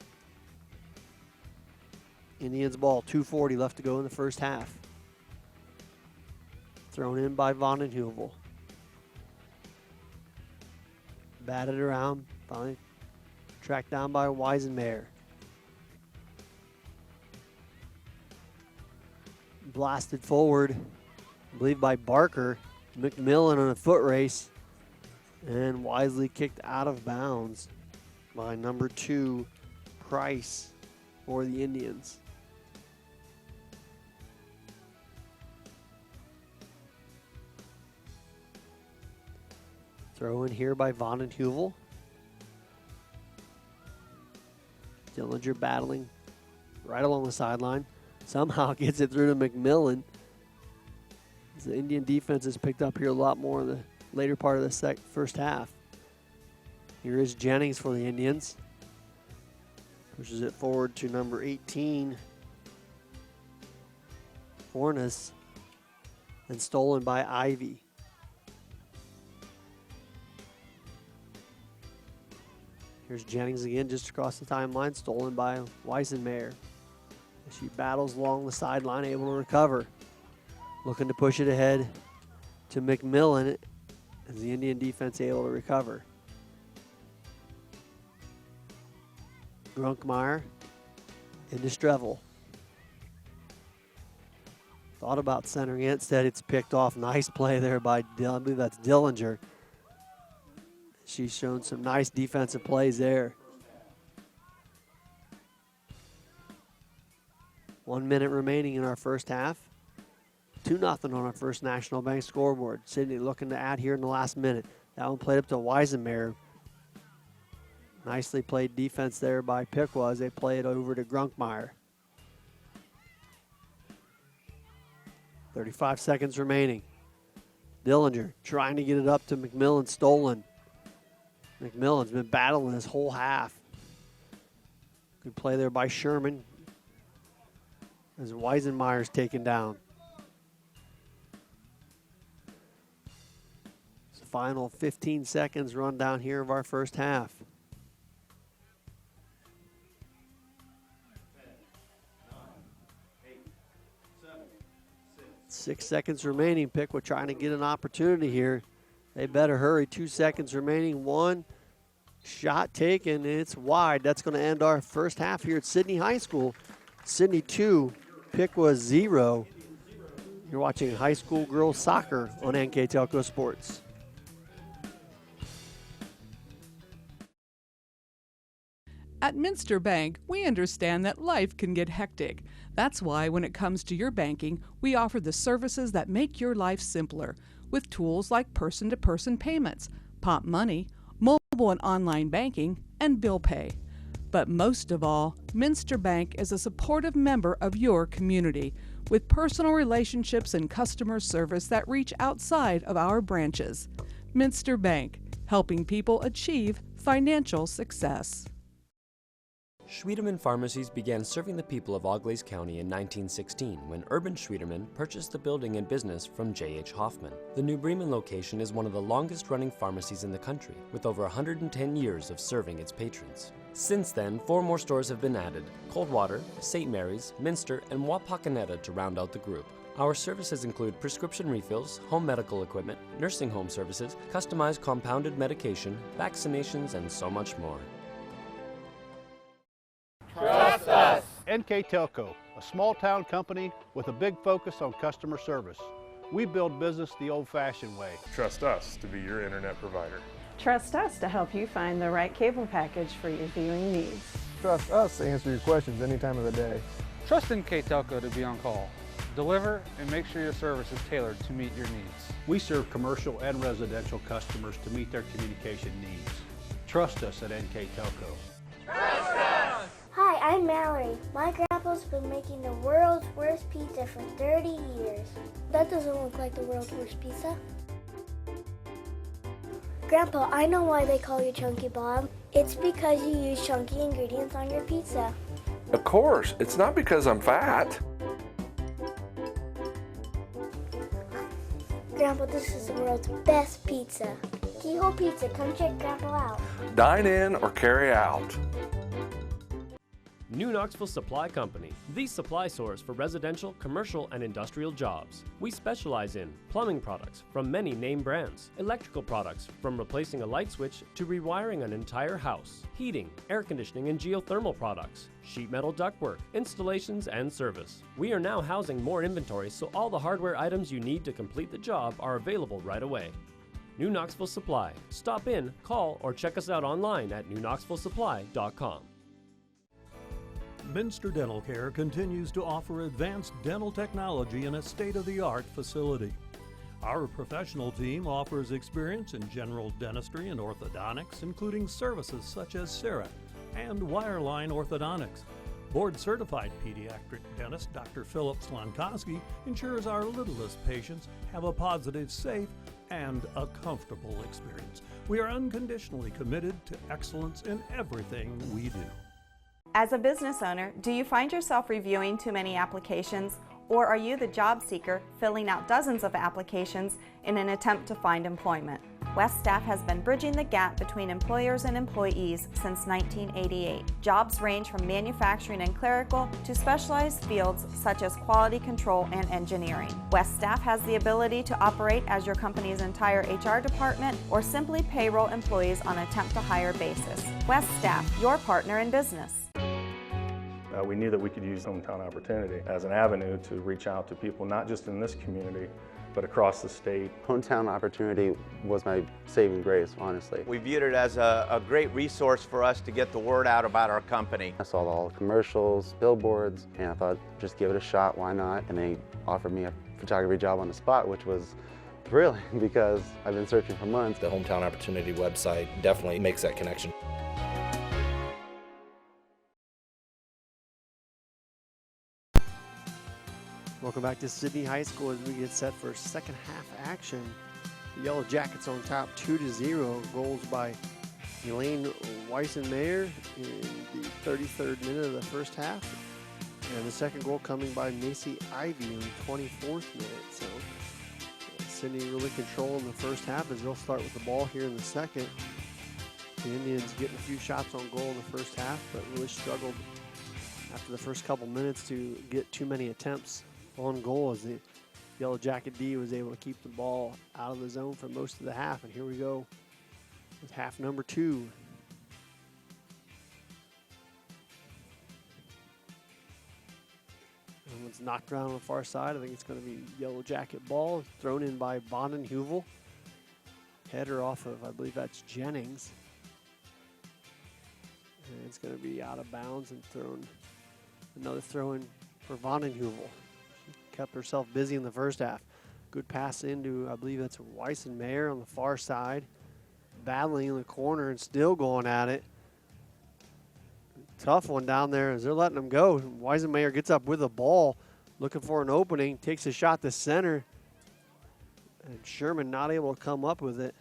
Indians ball, 2:40 left to go in the first half. Thrown in by Vondenheuvel. Batted around, finally tracked down by Weisenmeyer. Blasted forward, I believe by Barker. McMillan on a foot race and wisely kicked out of bounds by number 2, Price for the Indians. Throw in here by Vondenheuvel. Dillinger battling right along the sideline. Somehow gets it through to McMillan. The Indian defense has picked up here a lot more in the later part of the first half. Here is Jennings for the Indians. Pushes it forward to number 18, Fornes, and stolen by Ivy. Here's Jennings again just across the timeline, stolen by Weisenmeyer. She battles along the sideline, able to recover. Looking to push it ahead to McMillan as the Indian defense able to recover. Grunkmeyer into Strevel. Thought about centering it. Instead, it's picked off. Nice play there by I believe that's Dillinger. She's shown some nice defensive plays there. 1 minute remaining in our first half. 2-0 on our First National Bank scoreboard. Sidney looking to add here in the last minute. That one played up to Weisenmeyer. Nicely played defense there by Piqua as they play it over to Grunkmeyer. 35 seconds remaining. Dillinger trying to get it up to McMillan, stolen. McMillan's been battling this whole half. Good play there by Sherman as Weisenmeyer's taken down. It's the final 15 seconds run down here of our first half. 6 seconds remaining. Piqua trying to get an opportunity here. They better hurry. 2 seconds remaining. One shot taken. It's wide. That's going to end our first half here at Sidney High School. Sidney 2, Piqua 0. You're watching high school girls soccer on NKTelco Sports. At Minster Bank, we understand that life can get hectic. That's why when it comes to your banking, we offer the services that make your life simpler with tools like person-to-person payments, Pop Money, mobile and online banking, and bill pay. But most of all, Minster Bank is a supportive member of your community with personal relationships and customer service that reach outside of our branches. Minster Bank, helping people achieve financial success. Schwiedemann Pharmacies began serving the people of Auglaize County in 1916 when Urban Schwiedemann purchased the building and business from J.H. Hoffman. The New Bremen location is one of the longest-running pharmacies in the country, with over 110 years of serving its patrons. Since then, 4 more stores have been added: Coldwater, St. Mary's, Minster, and Wapakoneta to round out the group. Our services include prescription refills, home medical equipment, nursing home services, customized compounded medication, vaccinations, and so much more. Trust us! NKTelco, a small-town company with a big focus on customer service. We build business the old-fashioned way. Trust us to be your internet provider. Trust us to help you find the right cable package for your viewing needs. Trust us to answer your questions any time of the day. Trust NKTelco to be on call. Deliver and make sure your service is tailored to meet your needs. We serve commercial and residential customers to meet their communication needs. Trust us at NKTelco. Trust us! Hi, I'm Mallory. My grandpa's been making the world's worst pizza for 30 years. That doesn't look like the world's worst pizza. Grandpa, I know why they call you Chunky Bob. It's because you use chunky ingredients on your pizza. Of course, it's not because I'm fat. Grandpa, this is the world's best pizza. Keyhole Pizza, come check Grandpa out. Dine in or carry out. New Knoxville Supply Company, the supply source for residential, commercial, and industrial jobs. We specialize in plumbing products from many name brands, electrical products from replacing a light switch to rewiring an entire house, heating, air conditioning, and geothermal products, sheet metal ductwork, installations, and service. We are now housing more inventory, so all the hardware items you need to complete the job are available right away. New Knoxville Supply. Stop in, call, or check us out online at newknoxvillesupply.com. Minster Dental Care continues to offer advanced dental technology in a state-of-the-art facility. Our professional team offers experience in general dentistry and orthodontics, including services such as CEREC and wireline orthodontics. Board-certified pediatric dentist Dr. Philip Slonkowski ensures our littlest patients have a positive, safe, and a comfortable experience. We are unconditionally committed to excellence in everything we do. As a business owner, do you find yourself reviewing too many applications, or are you the job seeker filling out dozens of applications in an attempt to find employment? West Staff has been bridging the gap between employers and employees since 1988. Jobs range from manufacturing and clerical to specialized fields such as quality control and engineering. West Staff has the ability to operate as your company's entire HR department or simply payroll employees on a temp-to-hire basis. West Staff, your partner in business. We knew that we could use Hometown Opportunity as an avenue to reach out to people, not just in this community, but across the state. Hometown Opportunity was my saving grace, honestly. We viewed it as a great resource for us to get the word out about our company. I saw all the commercials, billboards, and I thought, just give it a shot, why not? And they offered me a photography job on the spot, which was thrilling because I've been searching for months. The Hometown Opportunity website definitely makes that connection. Welcome back to Sidney High School as we get set for second half action. The Yellow Jackets on top 2-0. Goals by Elaine Weissenmayer in the 33rd minute of the first half. And the second goal coming by Macy Ivy in the 24th minute. So Sidney really controlling the first half as they'll start with the ball here in the second. The Indians getting a few shots on goal in the first half, but really struggled after the first couple minutes to get too many attempts on goal as the Yellow Jacket D was able to keep the ball out of the zone for most of the half. And here we go with half number 2. And one's knocked around on the far side. I think it's going to be Yellow Jacket ball thrown in by Bonden Huvel. Header off of, I believe that's Jennings. And it's going to be out of bounds and thrown. Another throw in for Bonden Huvel. Kept herself busy in the first half. Good pass into, I believe that's Weissenmayer on the far side. Battling in the corner and still going at it. Tough one down there as they're letting them go. Weissenmayer gets up with the ball, looking for an opening, takes a shot to center. And Sherman not able to come up with it.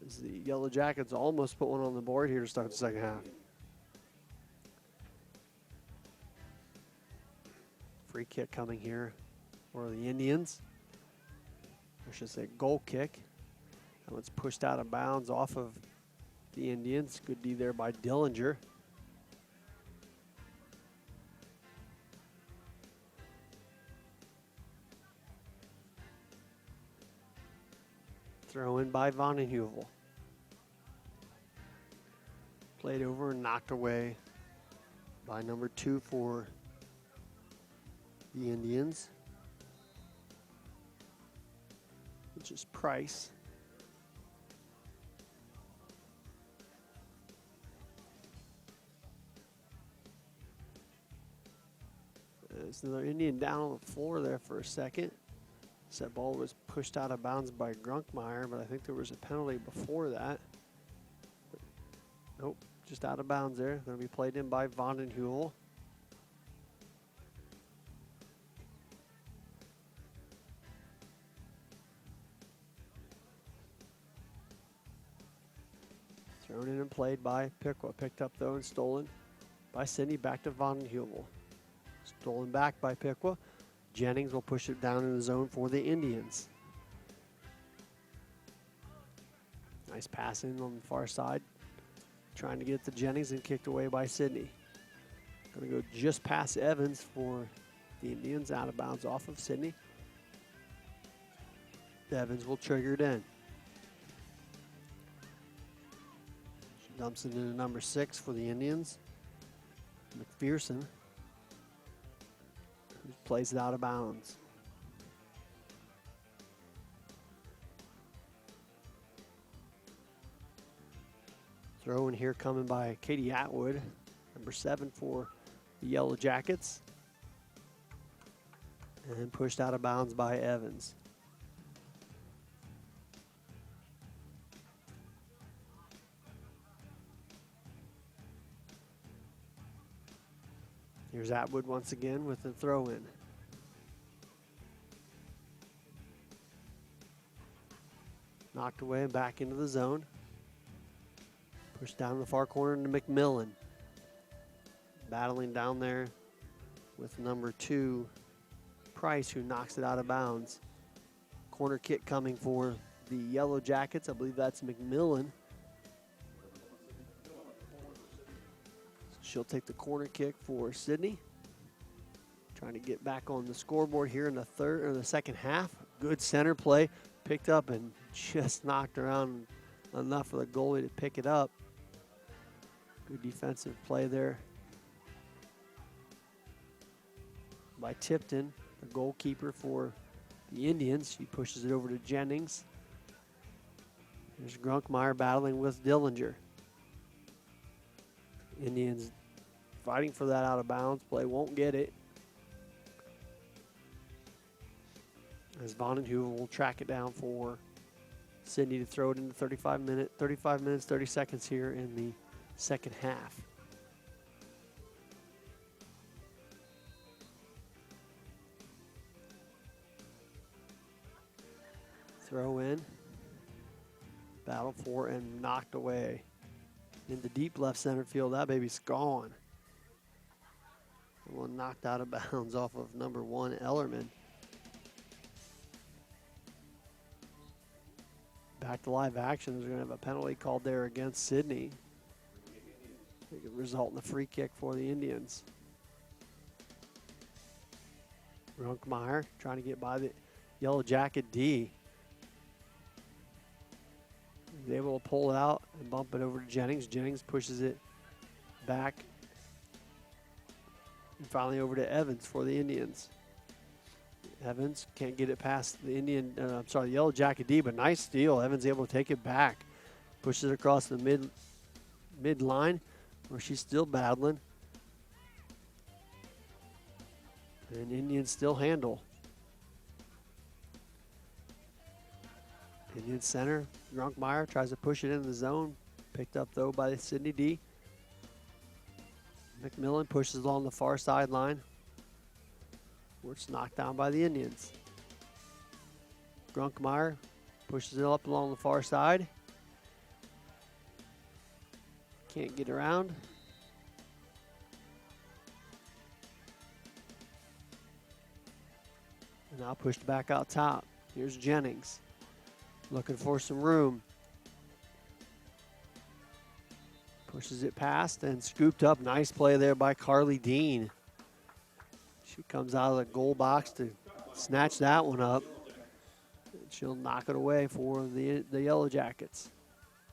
As the Yellow Jackets almost put one on the board here to start the second half. Free kick coming here for the Indians. I should say goal kick. That one's pushed out of bounds off of the Indians. Good D there by Dillinger. Throw in by Vondenheuvel. Played over and knocked away by number 2 for the Indians, which is Price. There's another Indian down on the floor there for a second. That ball was pushed out of bounds by Grunkmeyer, but I think there was a penalty before that. Nope, just out of bounds there. Going to be played in by Vondenheuvel. Thrown in and played by Piqua. Picked up though and stolen by Sidney. Back to Vondenheuvel. Stolen back by Piqua. Jennings will push it down in the zone for the Indians. Nice pass in on the far side. Trying to get to Jennings and kicked away by Sidney. Going to go just past Evans for the Indians. Out of bounds off of Sidney. Evans will trigger it in. Dumps it into number 6 for the Indians. McPherson. Who plays it out of bounds. Throw in here coming by Katie Atwood. Number 7 for the Yellow Jackets. And pushed out of bounds by Evans. Here's Atwood once again with the throw in. Knocked away and back into the zone. Pushed down the far corner into McMillan. Battling down there with number 2, Price, who knocks it out of bounds. Corner kick coming for the Yellow Jackets. I believe that's McMillan. She'll take the corner kick for Sidney. Trying to get back on the scoreboard here in the second half. Good center play. Picked up and just knocked around enough for the goalie to pick it up. Good defensive play there by Tipton, the goalkeeper for the Indians. She pushes it over to Jennings. There's Grunkmeyer battling with Dillinger. Indians fighting for that out of bounds play, won't get it. As Vonenheuvel will track it down for Sidney to throw it into 35 minutes, 30 seconds here in the second half. Throw in. Battle for and knocked away. Into deep left center field. That baby's gone. One knocked out of bounds off of number 1, Ellerman. Back to live action. They're going to have a penalty called there against Sidney. It could result in a free kick for the Indians. Runkmeyer trying to get by the Yellow Jacket D. He's able to pull it out and bump it over to Jennings. Jennings pushes it back. And finally over to Evans for the Indians. Evans can't get it past the the Yellow Jacket D, but nice steal. Evans able to take it back. Pushes it across the mid line where she's still battling. And Indians still handle. Indian center, Grunkmeyer tries to push it into the zone. Picked up though by Sidney D. McMillan pushes it along the far sideline, where it's knocked down by the Indians. Grunkmeyer pushes it up along the far side. Can't get around. And now pushed back out top. Here's Jennings. Looking for some room. Pushes it past and scooped up. Nice play there by Carly Dean. She comes out of the goal box to snatch that one up. And she'll knock it away for the Yellow Jackets.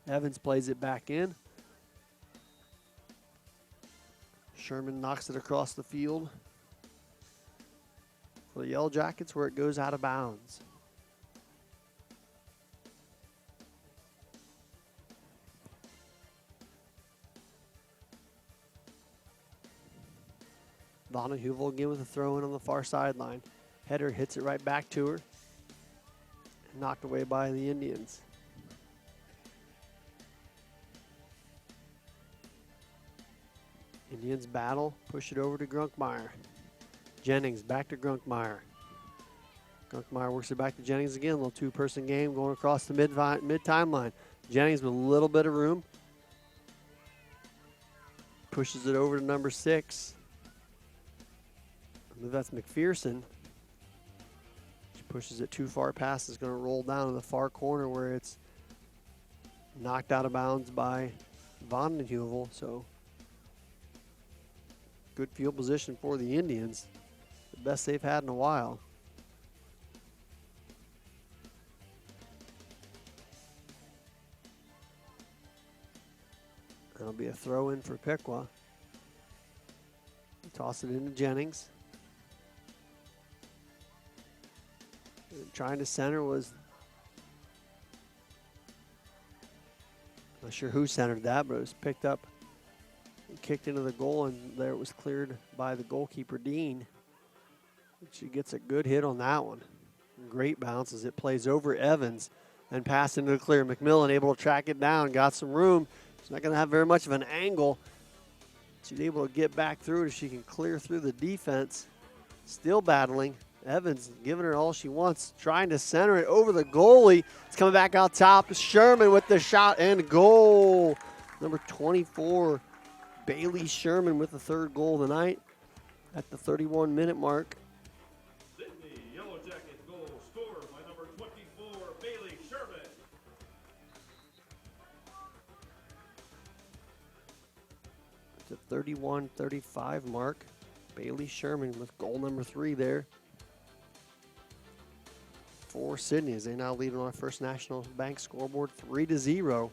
Evans plays it back in. Sherman knocks it across the field for the Yellow Jackets, where it goes out of bounds. Vonenheuvel again with a throw in on the far sideline. Header hits it right back to her. Knocked away by the Indians. Indians battle, push it over to Grunkmeyer. Jennings back to Grunkmeyer. Grunkmeyer works it back to Jennings again. A little two-person game going across the mid-timeline. Jennings with a little bit of room. Pushes it over to number 6. I believe that's McPherson. She pushes it too far past. It's going to roll down in the far corner where it's knocked out of bounds by Vonenheuvel. So good field position for the Indians. The best they've had in a while. That'll be a throw in for Piqua. Toss it into Jennings. Trying to center was, not sure who centered that, but it was picked up and kicked into the goal, and there it was cleared by the goalkeeper, Dean. She gets a good hit on that one. Great bounce as it plays over Evans and passed into the clear. McMillan able to track it down, got some room. She's not going to have very much of an angle. She's able to get back through it if she can clear through the defense. Still battling. Evans giving her all she wants, trying to center it over the goalie. It's coming back out top. Sherman with the shot and goal. Number 24, Bailey Sherman with the third goal of the night at the 31-minute mark. Sidney Yellow Jacket goal scored by number 24, Bailey Sherman. It's a 31-35 mark. Bailey Sherman with goal number 3 there for Sidney, as they now lead on our First National Bank scoreboard 3-0.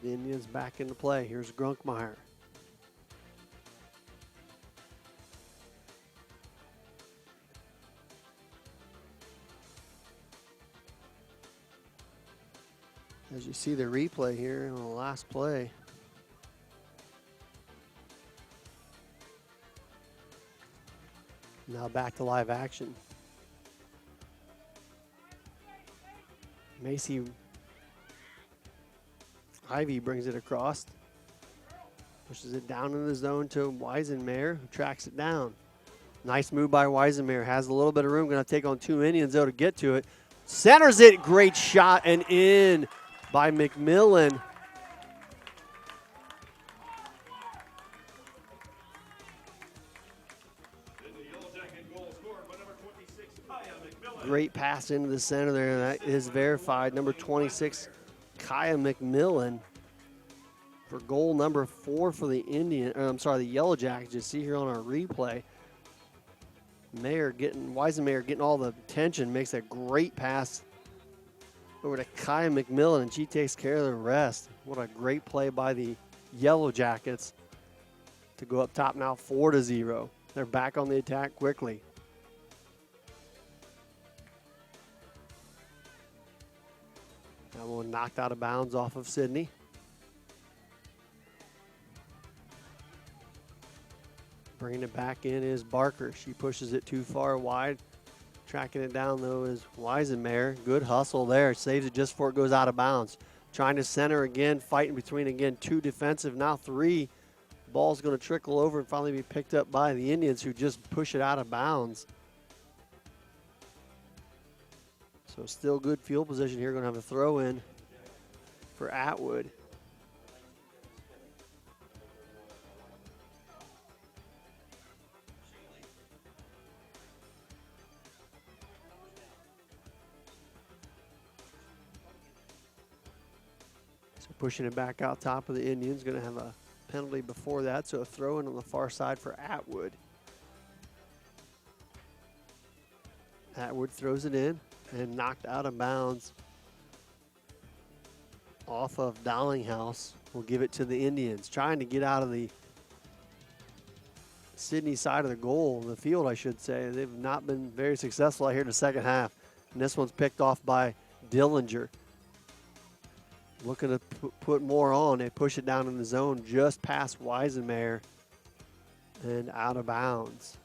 The Indians back into play. Here's Grunkmeyer. As you see the replay here on the last play. Now back to live action. Macy Ivy brings it across. Pushes it down in the zone to Weisenmayer, who tracks it down. Nice move by Weisenmayer. Has a little bit of room. Going to take on two Indians, though, to get to it. Centers it. Great shot and in by McMillan. Great pass into the center there. That is verified. Number 26, Kaya McMillan, for goal number 4 for the the Yellow Jackets. You see here on our replay. Weisenmayer getting all the attention, makes a great pass over to Kaya McMillan, and she takes care of the rest. What a great play by the Yellow Jackets to go up top now 4-0. They're back on the attack quickly. That one knocked out of bounds off of Sidney. Bringing it back in is Barker. She pushes it too far wide. Tracking it down, though, is Weisenmayer. Good hustle there. Saves it just before it goes out of bounds. Trying to center again, fighting between, again, 2 defensive, now 3. Ball's going to trickle over and finally be picked up by the Indians, who just push it out of bounds. So still good field position here. Going to have a throw in for Atwood. So pushing it back out top of the Indians. Going to have a penalty before that, so a throw in on the far side for Atwood. Atwood throws it in and knocked out of bounds off of Dollinghouse. Will give it to the Indians, trying to get out of the Sidney side of the goal, the field, I should say. They've not been very successful out here in the second half. And this one's picked off by Dillinger. Looking to put more on. They push it down in the zone just past Weisenmayer and out of bounds.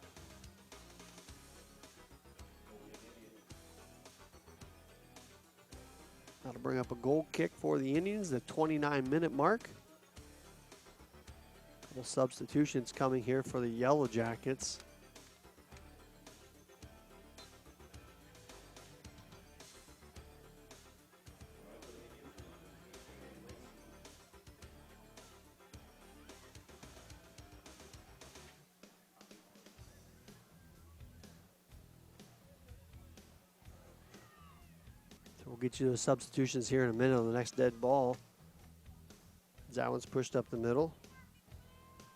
That'll bring up a goal kick for the Indians, the 29-minute mark. Couple substitutions coming here for the Yellow Jackets. We'll get you those substitutions here in a minute on the next dead ball. That one's pushed up the middle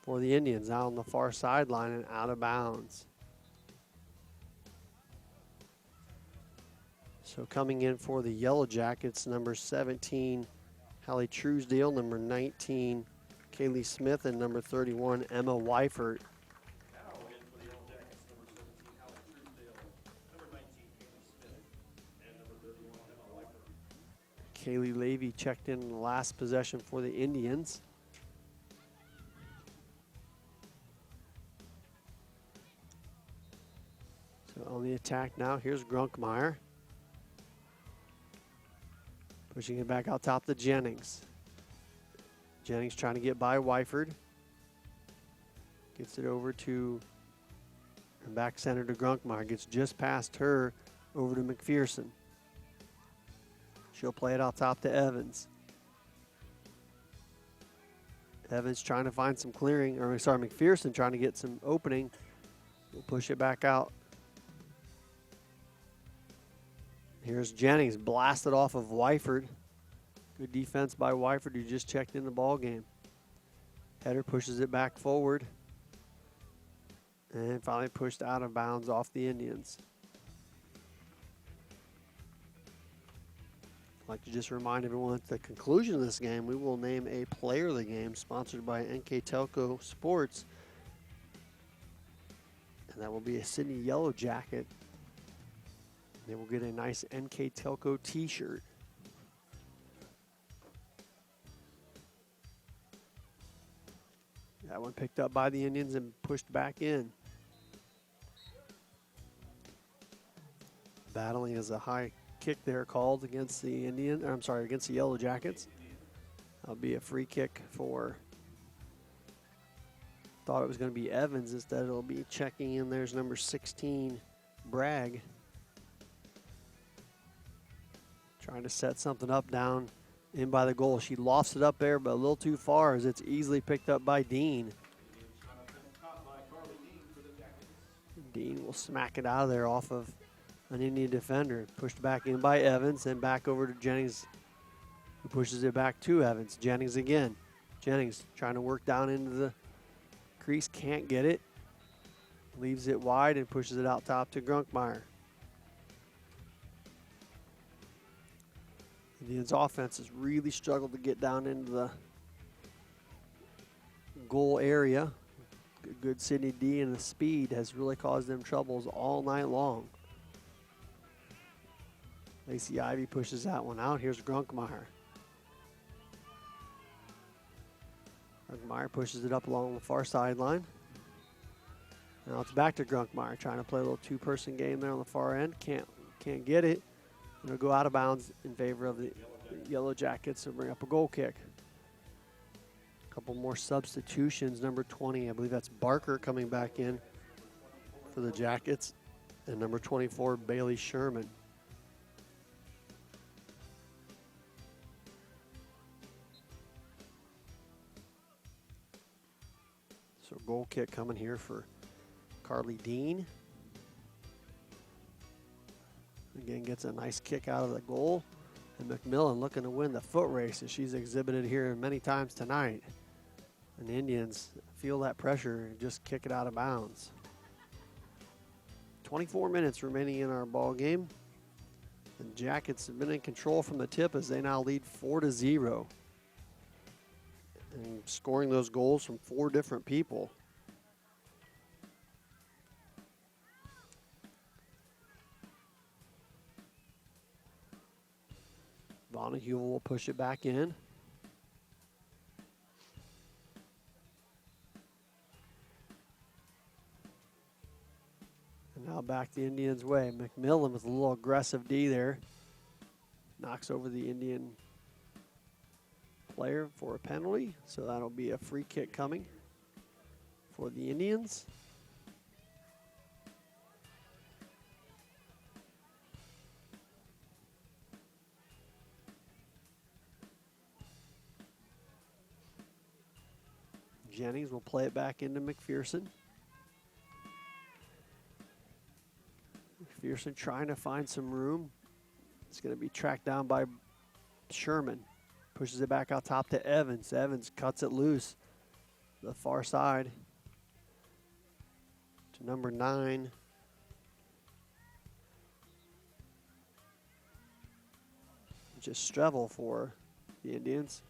for the Indians, out on the far sideline and out of bounds. So coming in for the Yellow Jackets, number 17, Hallie Truesdale, number 19, Kaylee Smith, and number 31, Emma Weifert. Kaylee Levy checked in the last possession for the Indians. So on the attack now, here's Grunkmeyer. Pushing it back out top to Jennings. Jennings trying to get by Weifert. Gets it over to and back center to Grunkmeyer. Gets just past her over to McPherson. She'll play it out top to Evans. Evans trying to find some clearing, or sorry, McPherson trying to get some opening. We'll push it back out. Here's Jennings, blasted off of Weifert. Good defense by Weifert, who just checked in the ball game. Header pushes it back forward. And finally pushed out of bounds off the Indians. I'd like to just remind everyone at the conclusion of this game, we will name a player of the game sponsored by NKTelco Sports. And that will be a Sidney Yellow Jacket. They will get a nice NKTelco t-shirt. That one picked up by the Indians and pushed back in. Battling as a high kick there called against the against the Yellow Jackets. That'll be a free kick for, thought it was going to be Evans. Instead it'll be checking in. There's number 16, Bragg. Trying to set something up down in by the goal. She lofts it up there, but a little too far as it's easily picked up by Dean. Dean will smack it out of there off of an Indian defender. Pushed back in by Evans and back over to Jennings, who pushes it back to Evans. Jennings again. Jennings trying to work down into the crease, can't get it. Leaves it wide and pushes it out top to Grunkmeyer. Indians offense has really struggled to get down into the goal area. Good Sidney D, and the speed has really caused them troubles all night long. Lacey Ivy pushes that one out. Here's Grunkmeyer. Grunkmeyer pushes it up along the far sideline. Now it's back to Grunkmeyer, trying to play a little two-person game there on the far end. Can't get it. It'll go out of bounds in favor of the Yellow Jackets to bring up a goal kick. A couple more substitutions. Number 20, I believe that's Barker coming back in for the Jackets. And number 24, Bailey Sherman. So goal kick coming here for Carly Dean. Again, gets a nice kick out of the goal. And McMillan looking to win the foot race, as she's exhibited here many times tonight. And the Indians feel that pressure and just kick it out of bounds. 24 minutes remaining in our ball game. The Jackets have been in control from the tip as they now lead 4-0. And scoring those goals from 4 different people. Vonahue will push it back in. And now back the Indians' way. McMillan with a little aggressive D there. Knocks over the Indian player for a penalty. So that'll be a free kick coming for the Indians. Jennings will play it back into McPherson. McPherson trying to find some room. It's going to be tracked down by Sherman. Pushes it back out top to Evans. Evans cuts it loose. The far side to number 9. Just Strevel for the Indians.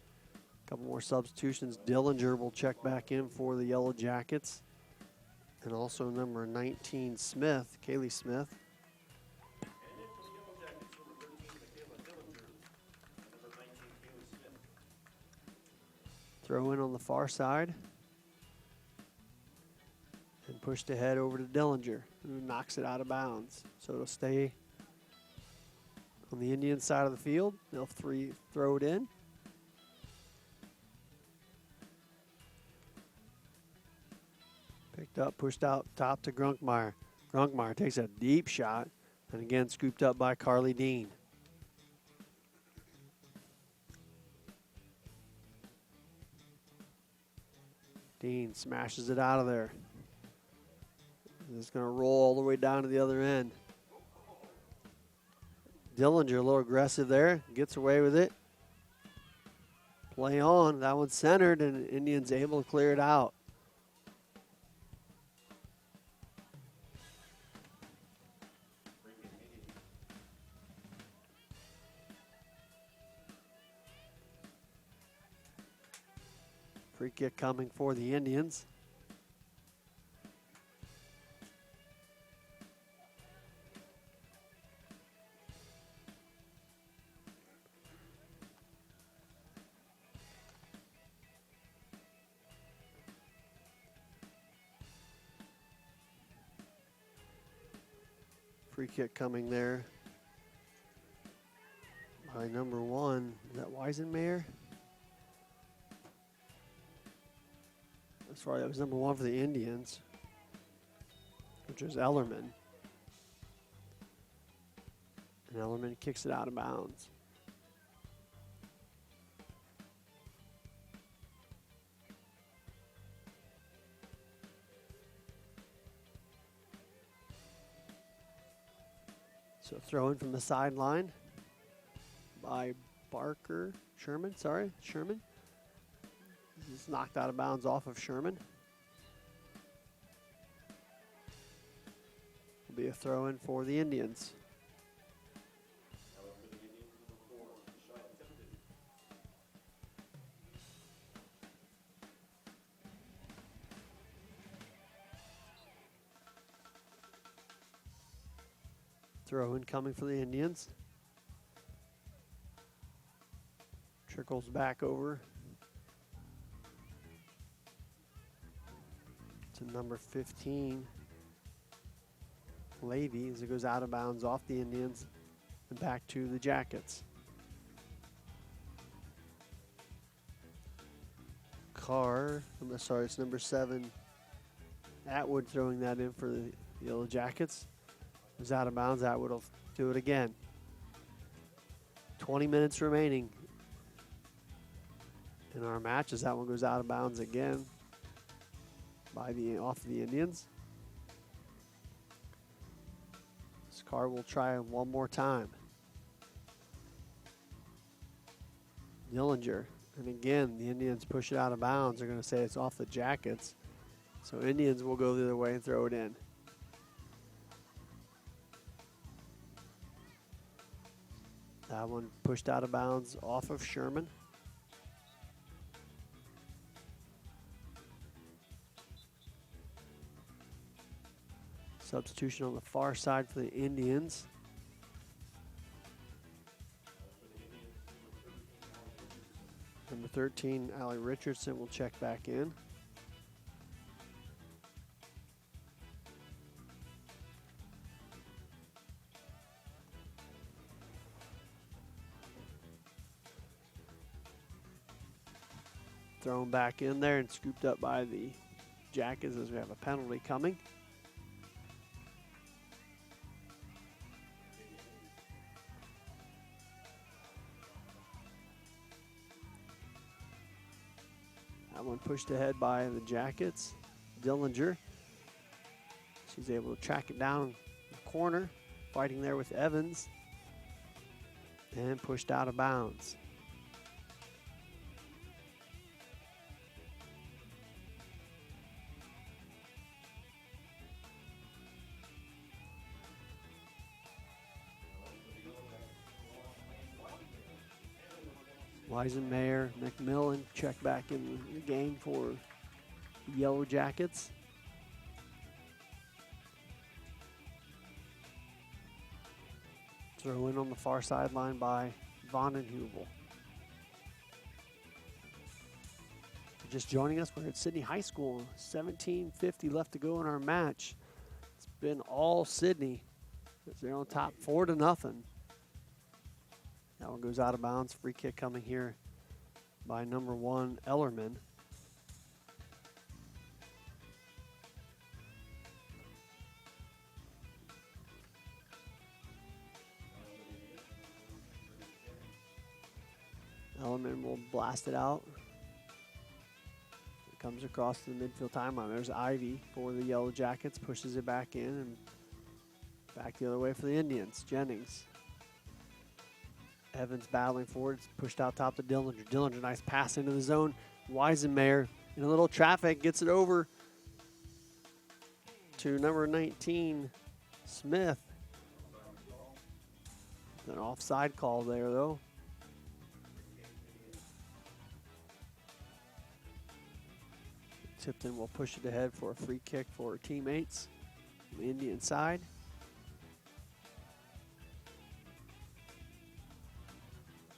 Couple more substitutions. Dillinger will check back in for the Yellow Jackets. And also number 19, Smith, Kaylee Smith. Throw in on the far side. And pushed ahead over to Dillinger, who knocks it out of bounds. So it'll stay on the Indian side of the field. They'll throw it in. Picked up, pushed out top to Grunkmeyer. Grunkmeyer takes a deep shot, and again scooped up by Carly Dean. Dean smashes it out of there. It's going to roll all the way down to the other end. Dillinger a little aggressive there, gets away with it. Play on, that one's centered, and Indians able to clear it out. Free kick coming for the Indians. Free kick coming there by number 1. Is that Weisenmayer? Sorry, that was number 1 for the Indians, which was Ellerman. And Ellerman kicks it out of bounds. So throw in from the sideline by Sherman. This is knocked out of bounds off of Sherman. Will be a throw in for the Indians. Throw in coming for the Indians. Trickles back over to number 15, Levy, as it goes out of bounds off the Indians and back to the Jackets. It's number 7, Atwood throwing that in for the Yellow Jackets. Goes out of bounds. Atwood will do it again. 20 minutes remaining in our match as that one goes out of bounds again off the Indians. Scar will try one more time. Dillinger, and again the Indians push it out of bounds. They're going to say it's off the Jackets, so Indians will go the other way and throw it in. That one pushed out of bounds off of Sherman. Substitution on the far side for the Indians. Number 13, Allie Richardson will check back in. Thrown back in there and scooped up by the Jackets as we have a penalty coming. That one pushed ahead by the Jackets. Dillinger. She's able to track it down the corner, fighting there with Evans, and pushed out of bounds. Weisenmayer, McMillan check back in the game for the Yellow Jackets. Throw in on the far sideline by Vondenheuvel. Just joining us, we're at Sidney High School. 17:50 left to go in our match. It's been all Sidney. They're on top 4-0. That one goes out of bounds. Free kick coming here by number 1, Ellerman. Ellerman will blast it out. It comes across to the midfield timeline. There's Ivy for the Yellow Jackets. Pushes it back in and back the other way for the Indians. Jennings. Evans battling forward. It's pushed out top to Dillinger. Dillinger, nice pass into the zone. Weisenmayer in a little traffic gets it over to number 19, Smith. An offside call there, though. Tipton will push it ahead for a free kick for her teammates on the Indian side.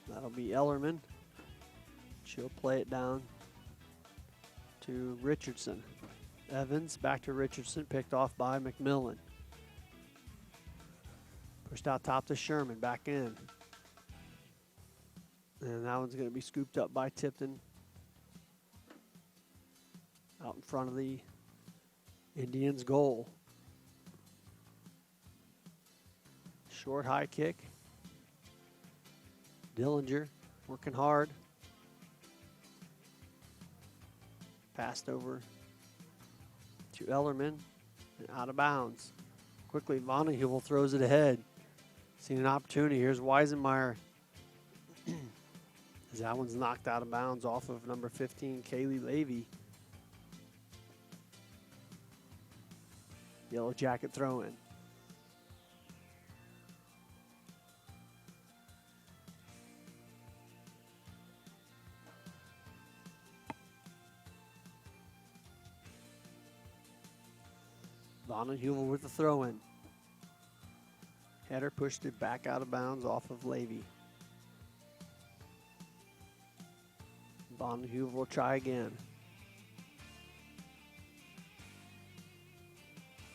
That'll be Ellerman. She'll play it down to Richardson. Evans back to Richardson, picked off by McMillan. Pushed out top to Sherman, back in. And that one's going to be scooped up by Tipton. Out in front of the Indians' goal. Short high kick. Dillinger working hard. Passed over to Ellerman and out of bounds. Quickly, Vonnehuvel throws it ahead. Seen an opportunity. Here's Weisenmeyer. As that one's knocked out of bounds off of number 15, Kaylee Levy. Yellow Jacket throw in. Vonnehuvel with the throw in. Header pushed it back out of bounds off of Levy. Vonnehuvel will try again.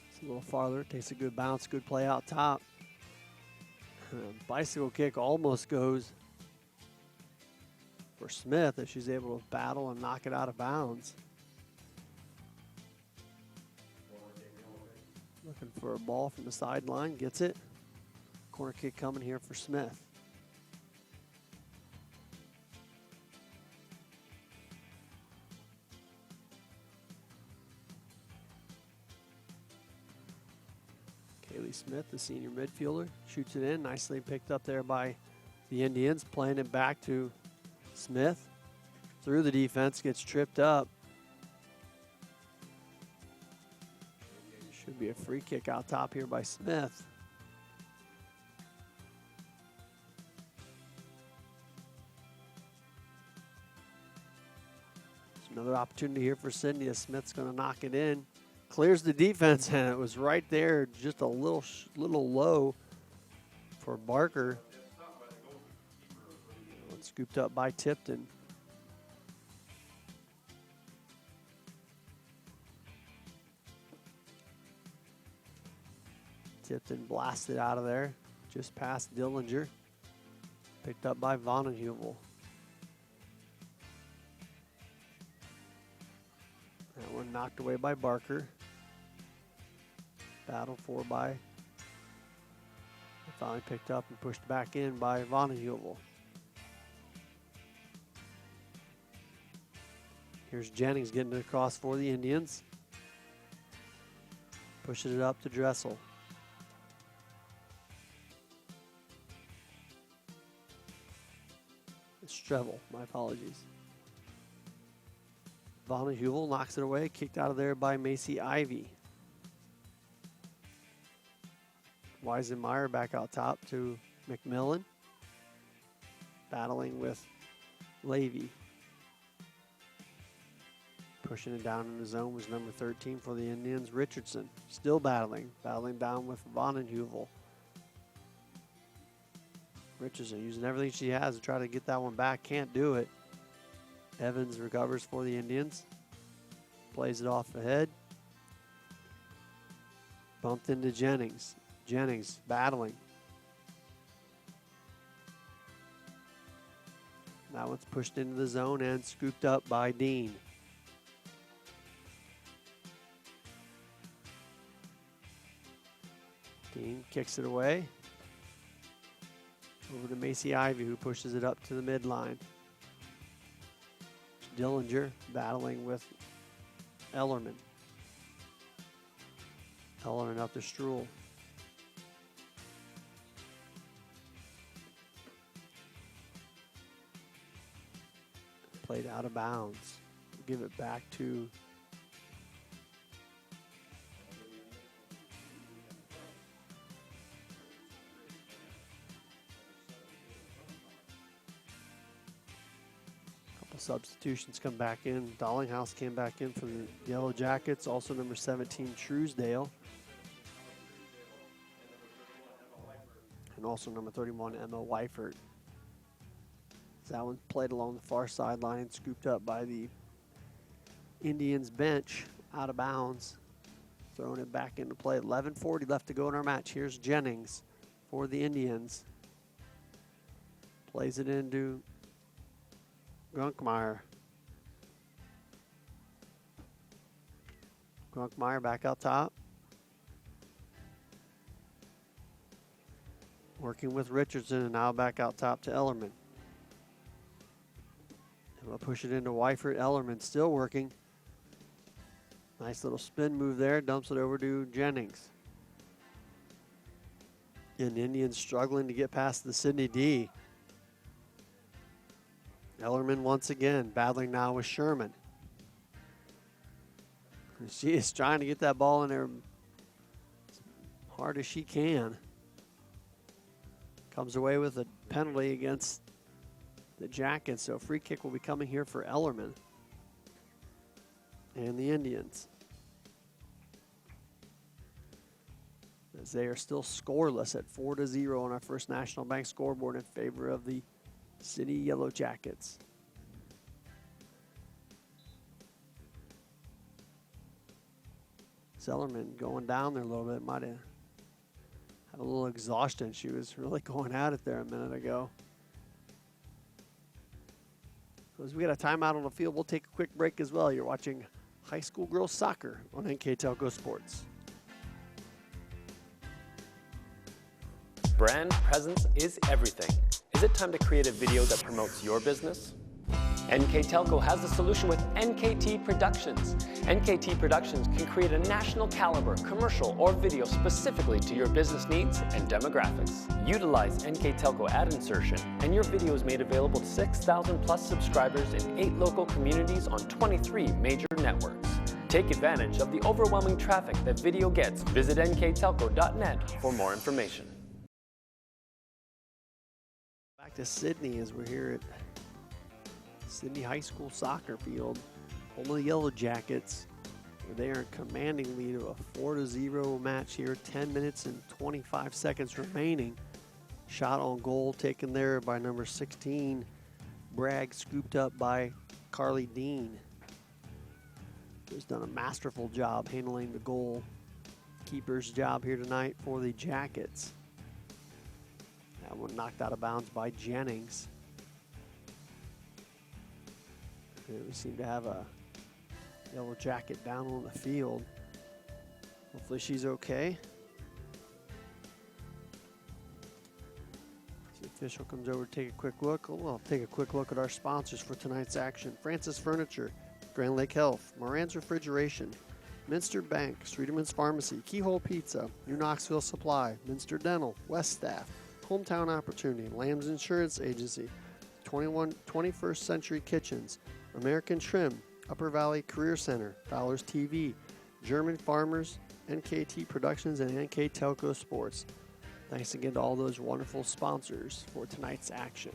It's a little farther, takes a good bounce, good play out top. Bicycle kick almost goes for Smith if she's able to battle and knock it out of bounds. Looking for a ball from the sideline, gets it. Corner kick coming here for Smith. Kaylee Smith, the senior midfielder, shoots it in. Nicely picked up there by the Indians. Playing it back to Smith. Through the defense, gets tripped up. Should be a free kick out top here by Smith. There's another opportunity here for Sidney. Smith's going to knock it in. Clears the defense, and it was right there, just a little low for Barker. It's scooped up by Tipton. Tipton blasted out of there, just past Dillinger. Picked up by Vonnehuvel. That one knocked away by Barker. Battled for by, finally picked up and pushed back in by Vonnehuvel. Here's Jennings getting it across for the Indians. Pushes it up to Dressel. Strevel, my apologies. Vonnehuvel knocks it away, kicked out of there by Macy Ivy. Weisenmeyer back out top to McMillan. Battling with Levy. Pushing it down in the zone was number 13 for the Indians, Richardson. Still battling down with Vonnehuvel. Richardson using everything she has to try to get that one back. Can't do it. Evans recovers for the Indians. Plays it off ahead. Bumped into Jennings. Jennings battling. That one's pushed into the zone and scooped up by Dean. Dean kicks it away. Over to Macy Ivy, who pushes it up to the midline. Dillinger battling with Ellerman. Ellerman up to Struhl. Played out of bounds. Give it back to Substitutions come back in. Dollinghouse came back in for the Yellow Jackets. Also number 17, Truesdale. And also number 31, Emma Weifert. That one played along the far sideline, scooped up by the Indians bench, out of bounds. Throwing it back into play. 11:40 left to go in our match. Here's Jennings for the Indians. Plays it into Grunkmeyer. Grunkmeyer back out top. Working with Richardson, and now back out top to Ellerman. And we'll push it into Weifert. Ellerman still working. Nice little spin move there. Dumps it over to Jennings. And the Indians struggling to get past the Sidney D. Ellerman once again battling now with Sherman. She is trying to get that ball in there as hard as she can. Comes away with a penalty against the Jackets, so a free kick will be coming here for Ellerman and the Indians, as they are still scoreless at 4-0 on our First National Bank scoreboard in favor of the City Yellow Jackets. Ellerman going down there a little bit, might have had a little exhaustion. She was really going at it there a minute ago. So as we got a timeout on the field, we'll take a quick break as well. You're watching high school girls soccer on NKTelco Sports. Brand presence is everything. Is it time to create a video that promotes your business? NKTelco has the solution with NKT Productions. NKT Productions can create a national caliber commercial or video specifically to your business needs and demographics. Utilize NKTelco ad insertion and your video is made available to 6,000 plus subscribers in 8 local communities on 23 major networks. Take advantage of the overwhelming traffic that video gets. Visit nktelco.net for more information. Back to Sidney as we're here at Sidney High School soccer field. Home of the Yellow Jackets. They are in commanding lead of a 4-0 match here. 10 minutes and 25 seconds remaining. Shot on goal taken there by number 16. Bragg scooped up by Carly Dean. Who's done a masterful job handling the goal. Keeper's job here tonight for the Jackets. That one knocked out of bounds by Jennings. We seem to have a Yellow Jacket down on the field. Hopefully she's okay. The official comes over to take a quick look. We'll take a quick look at our sponsors for tonight's action. Francis Furniture, Grand Lake Health, Moran's Refrigeration, Minster Bank, Streeterman's Pharmacy, Keyhole Pizza, New Knoxville Supply, Minster Dental, West Staff, Hometown Opportunity, Lamb's Insurance Agency, 21st Century Kitchens, American Trim, Upper Valley Career Center, Fowler's TV, German Farmers, NKT Productions, and NKTelco Sports. Thanks again to all those wonderful sponsors for tonight's action.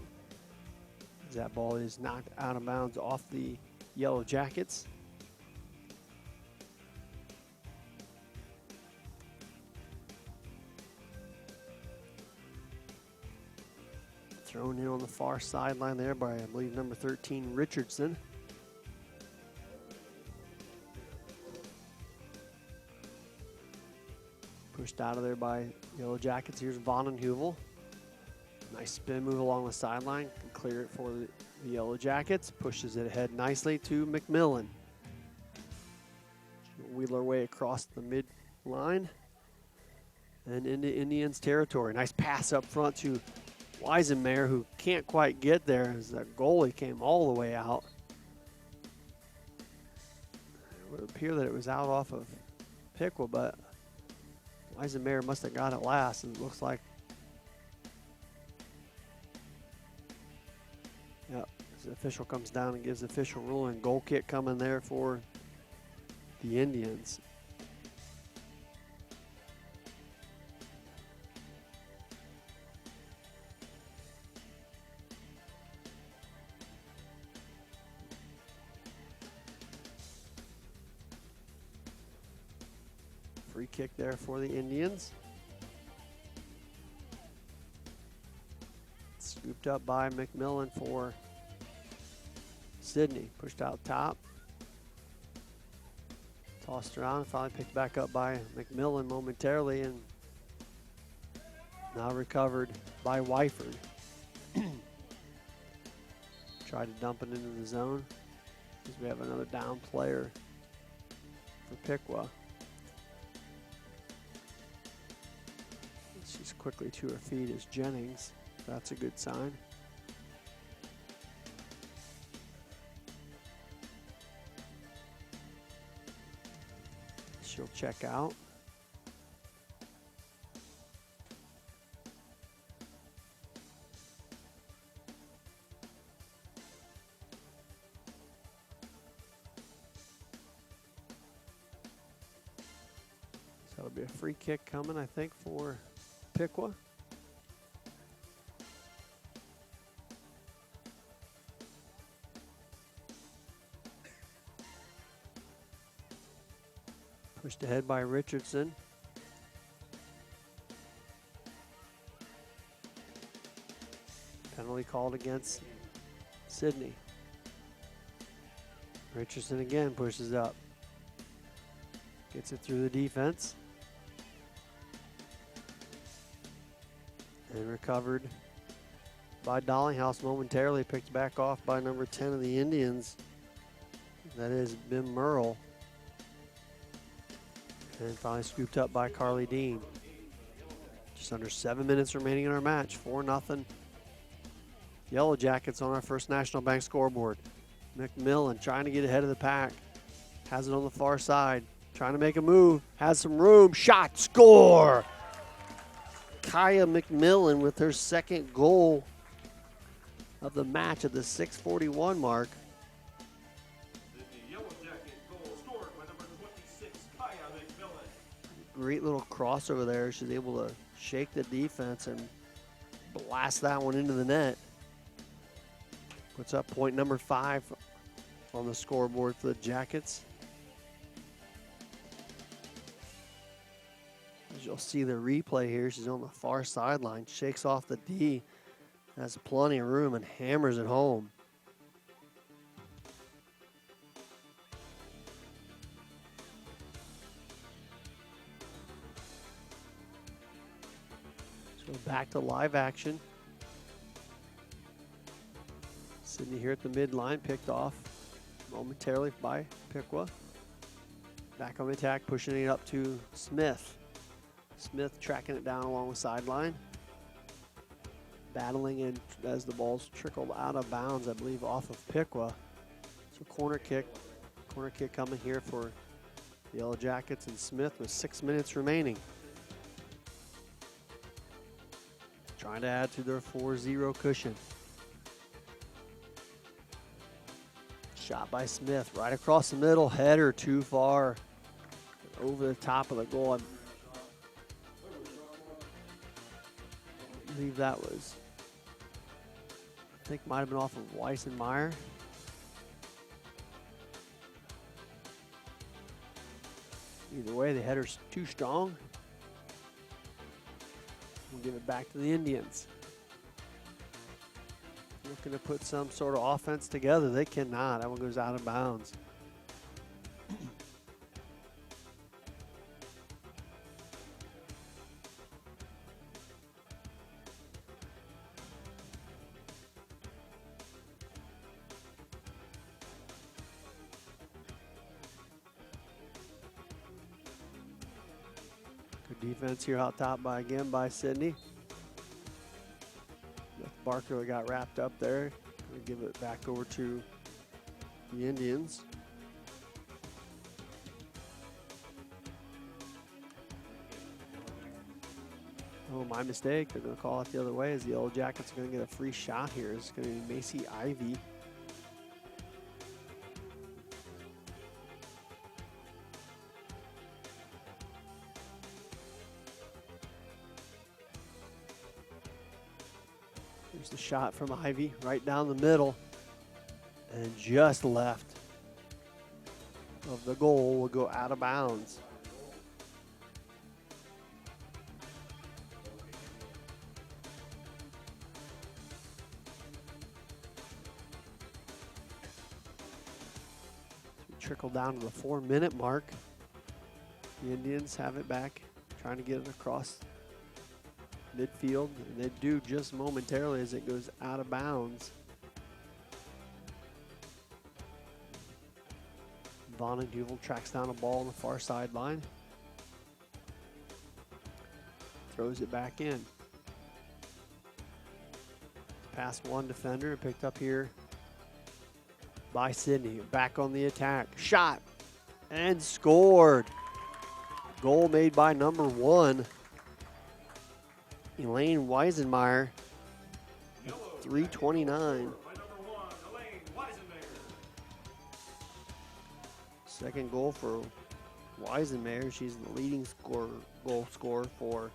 As that ball is knocked out of bounds off the Yellow Jackets. Thrown in on the far sideline there by, I believe, number 13, Richardson. Pushed out of there by Yellow Jackets. Here's Vonenheuvel. Nice spin move along the sideline. Can clear it for the Yellow Jackets. Pushes it ahead nicely to McMillan. Wheel our way across the mid-line and into Indians territory. Nice pass up front to Weisenmeyer, who can't quite get there as that goalie came all the way out. It would appear that it was out off of Piqua, but Weisenmeyer must have got it last, and it looks like, yep, the official comes down and gives the official ruling. Goal kick coming there for the Indians. Free kick there for the Indians. Scooped up by McMillan for Sidney. Pushed out top. Tossed around, finally picked back up by McMillan momentarily, and now recovered by Wyford. Tried to dump it into the zone as we have another down player for Piqua. She's quickly to her feet as Jennings. That's a good sign. She'll check out. So it'll be a free kick coming, I think, for Piqua. Pushed ahead by Richardson. Penalty called against Sidney. Richardson again pushes up. Gets it through the defense. And recovered by Dollinghouse momentarily. Picked back off by number 10 of the Indians. That is Bim Merle. And finally scooped up by Carly Dean. Just under 7 minutes remaining in our match. 4-0. Yellow Jackets on our First National Bank scoreboard. McMillan trying to get ahead of the pack. Has it on the far side. Trying to make a move. Has some room. Shot. Score! Kaya McMillan with her second goal of the match at the 6:41 mark. Great little crossover there. She's able to shake the defense and blast that one into the net. Puts up point number 5 on the scoreboard for the Jackets. As you'll see the replay here, she's on the far sideline, shakes off the D, has plenty of room and hammers it home. So back to live action. Sidney here at the midline, picked off momentarily by Piqua. Back on the attack, pushing it up to Smith. Smith tracking it down along the sideline. Battling in as the ball's trickled out of bounds, I believe, off of Piqua. So corner kick coming here for the Yellow Jackets and Smith with 6 minutes remaining. Trying to add to their 4-0 cushion. Shot by Smith right across the middle, header too far over the top of the goal. I believe that was, I think might have been off of Weissenmeyer. Either way, the header's too strong. We'll give it back to the Indians. Looking to put some sort of offense together. They cannot. That one goes out of bounds. Defense here out top by Sidney. Barker got wrapped up there. Gonna give it back over to the Indians. Oh, my mistake. They're gonna call it the other way as the Yellow Jackets are gonna get a free shot here. It's gonna be Macy Ivy. Here's the shot from Ivy right down the middle and just left of the goal will go out of bounds. trickle down to the 4-minute mark. The Indians have it back, trying to get it across midfield, and they do just momentarily as it goes out of bounds. Von and Duvel tracks down a ball on the far sideline. Throws it back in. Past one defender, picked up here by Sidney. Back on the attack. Shot and scored. Goal made by number 1, Elaine Weisenmeyer. 3:29. Second goal for Weisenmeyer. She's the leading goal scorer for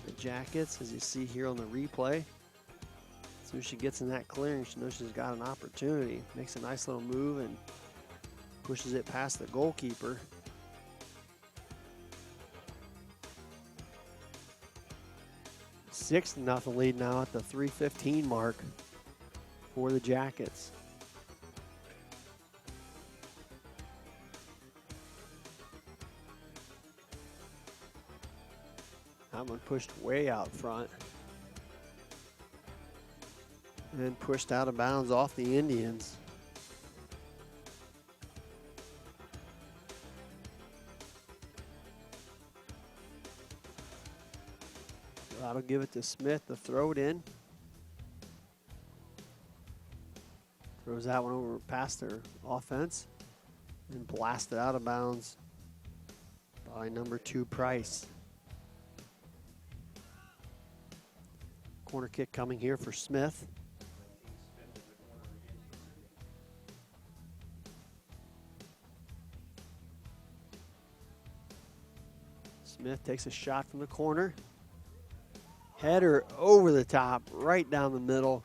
the Jackets, as you see here on the replay. As soon as she gets in that clearing, she knows she's got an opportunity. Makes a nice little move and pushes it past the goalkeeper. Six to nothing lead now at the 3:15 mark for the Jackets. That one pushed way out front and then pushed out of bounds off the Indians. That'll give it to Smith to throw it in. Throws that one over past their offense and blasted out of bounds by number 2, Price. Corner kick coming here for Smith. Smith takes a shot from the corner. Header over the top, right down the middle.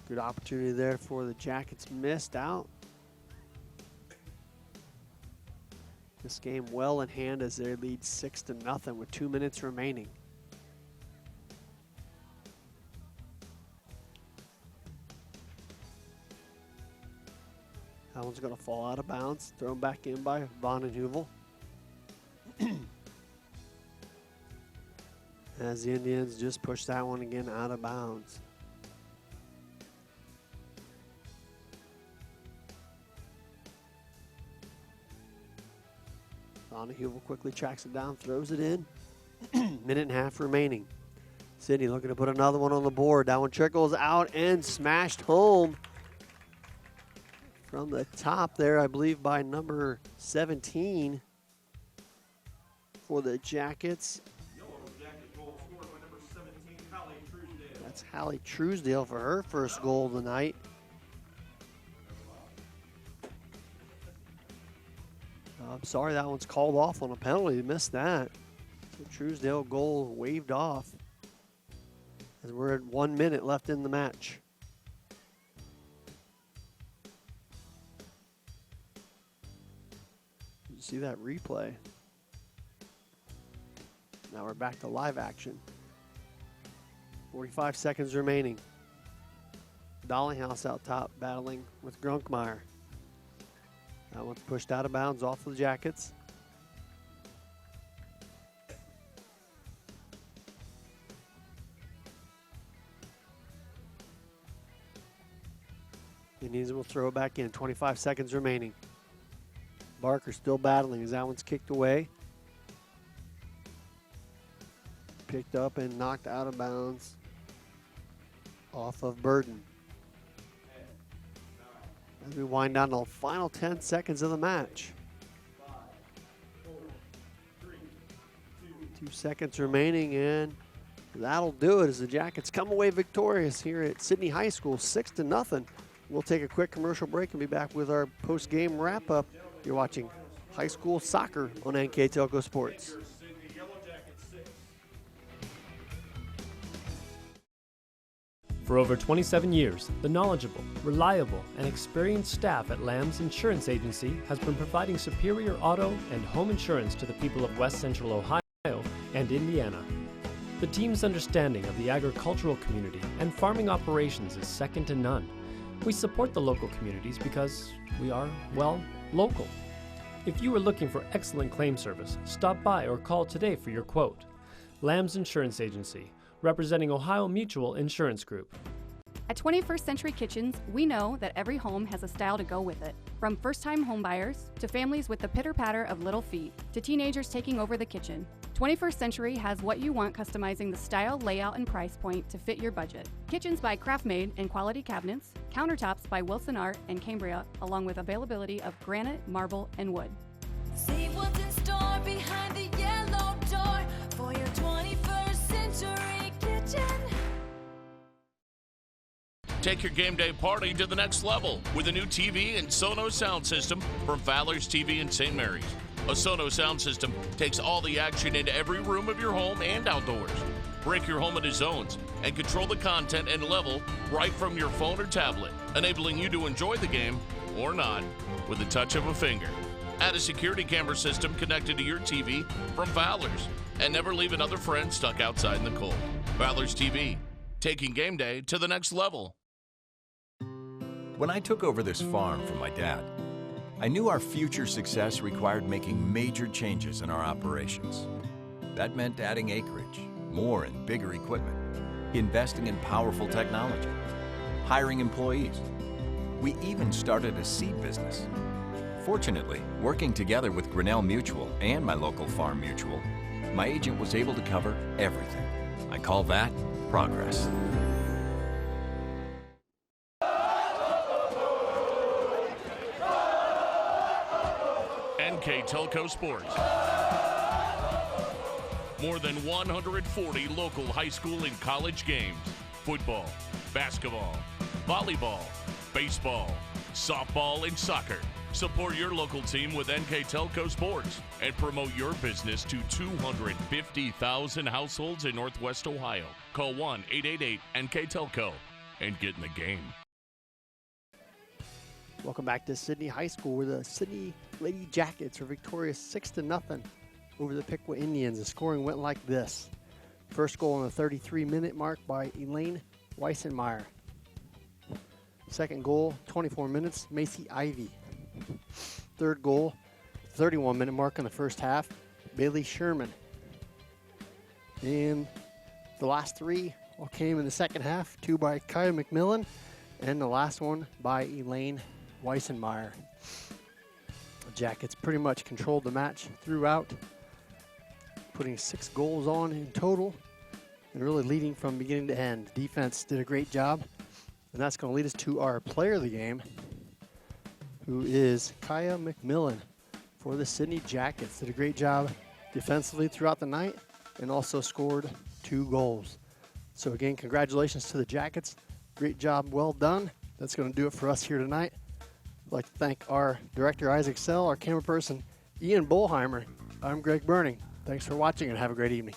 Good opportunity there for the Jackets, missed out. This game well in hand as they lead 6-0 with 2 minutes remaining. That one's going to fall out of bounds. Thrown back in by Von and Heuvel. As the Indians just push that one again out of bounds. Von and Heuvel quickly tracks it down, throws it in. Minute and a half remaining. Sidney looking to put another one on the board. That one trickles out and smashed home. From the top there, I believe, by number 17 for the Jackets. That's Hallie Truesdale for her first goal of the night. I'm sorry, that one's called off on a penalty. Missed that. So Truesdale goal waved off as we're at 1 minute left in the match. See that replay. Now we're back to live action. 45 seconds remaining. Dollinghouse out top battling with Grunkmeyer. That one's pushed out of bounds off the Jackets. Indians will throw it back in. 25 seconds remaining. Barker still battling as that one's kicked away. Picked up and knocked out of bounds off of Burden. As we wind down to the final 10 seconds of the match. 2 seconds remaining, and that'll do it as the Jackets come away victorious here at Sidney High School, 6-0. We'll take a quick commercial break and be back with our post-game wrap-up. You're watching high school soccer on NKTelco Sports. For over 27 years, the knowledgeable, reliable, and experienced staff at Lamb's Insurance Agency has been providing superior auto and home insurance to the people of West Central Ohio and Indiana. The team's understanding of the agricultural community and farming operations is second to none. We support the local communities because we are, well, local. If you are looking for excellent claim service, stop by or call today for your quote. Lamb's Insurance Agency, representing Ohio Mutual Insurance Group. At 21st Century Kitchens, we know that every home has a style to go with it. From first-time homebuyers, to families with the pitter-patter of little feet, to teenagers taking over the kitchen. 21st Century has what you want, customizing the style, layout, and price point to fit your budget. Kitchens by Craftmade and quality cabinets, countertops by Wilson Art and Cambria, along with availability of granite, marble, and wood. See what's in store behind the yellow door for your 21st Century Kitchen. Take your game day party to the next level with a new TV and Sonos sound system from Fowler's TV in St. Mary's. A Sonos sound system takes all the action into every room of your home and outdoors. Break your home into zones and control the content and level right from your phone or tablet, enabling you to enjoy the game, or not, with the touch of a finger. Add a security camera system connected to your TV from Fowler's, and never leave another friend stuck outside in the cold. Fowler's TV, taking game day to the next level. When I took over this farm from my dad, I knew our future success required making major changes in our operations. That meant adding acreage, more and bigger equipment, investing in powerful technology, hiring employees. We even started a seed business. Fortunately, working together with Grinnell Mutual and my local farm mutual, my agent was able to cover everything. I call that progress. NKTelco Sports. More than 140 local high school and college games. Football, basketball, volleyball, baseball, softball, and soccer. Support your local team with NKTelco Sports and promote your business to 250,000 households in Northwest Ohio. Call 1-888-NKTelco and get in the game. Welcome back to Sidney High School, where the Sidney Lady Jackets are victorious 6-0 over the Piqua Indians. The scoring went like this. First goal on the 33-minute mark by Elaine Weissenmeyer. Second goal, 24 minutes, Macy Ivy. Third goal, 31-minute mark in the first half, Bailey Sherman. And the last three all came in the second half, two by Kaya McMillan, and the last one by Elaine Weissenmeyer. The Jackets pretty much controlled the match throughout, putting 6 goals on in total and really leading from beginning to end. Defense did a great job, and that's going to lead us to our player of the game, who is Kaya McMillan for the Sidney Jackets. Did a great job defensively throughout the night and also scored 2 goals. So again, congratulations to the Jackets. Great job, well done. That's going to do it for us here tonight. I'd like to thank our director, Isaac Sell, our camera person, Ian Bolheimer. I'm Greg Burning. Thanks for watching and have a great evening.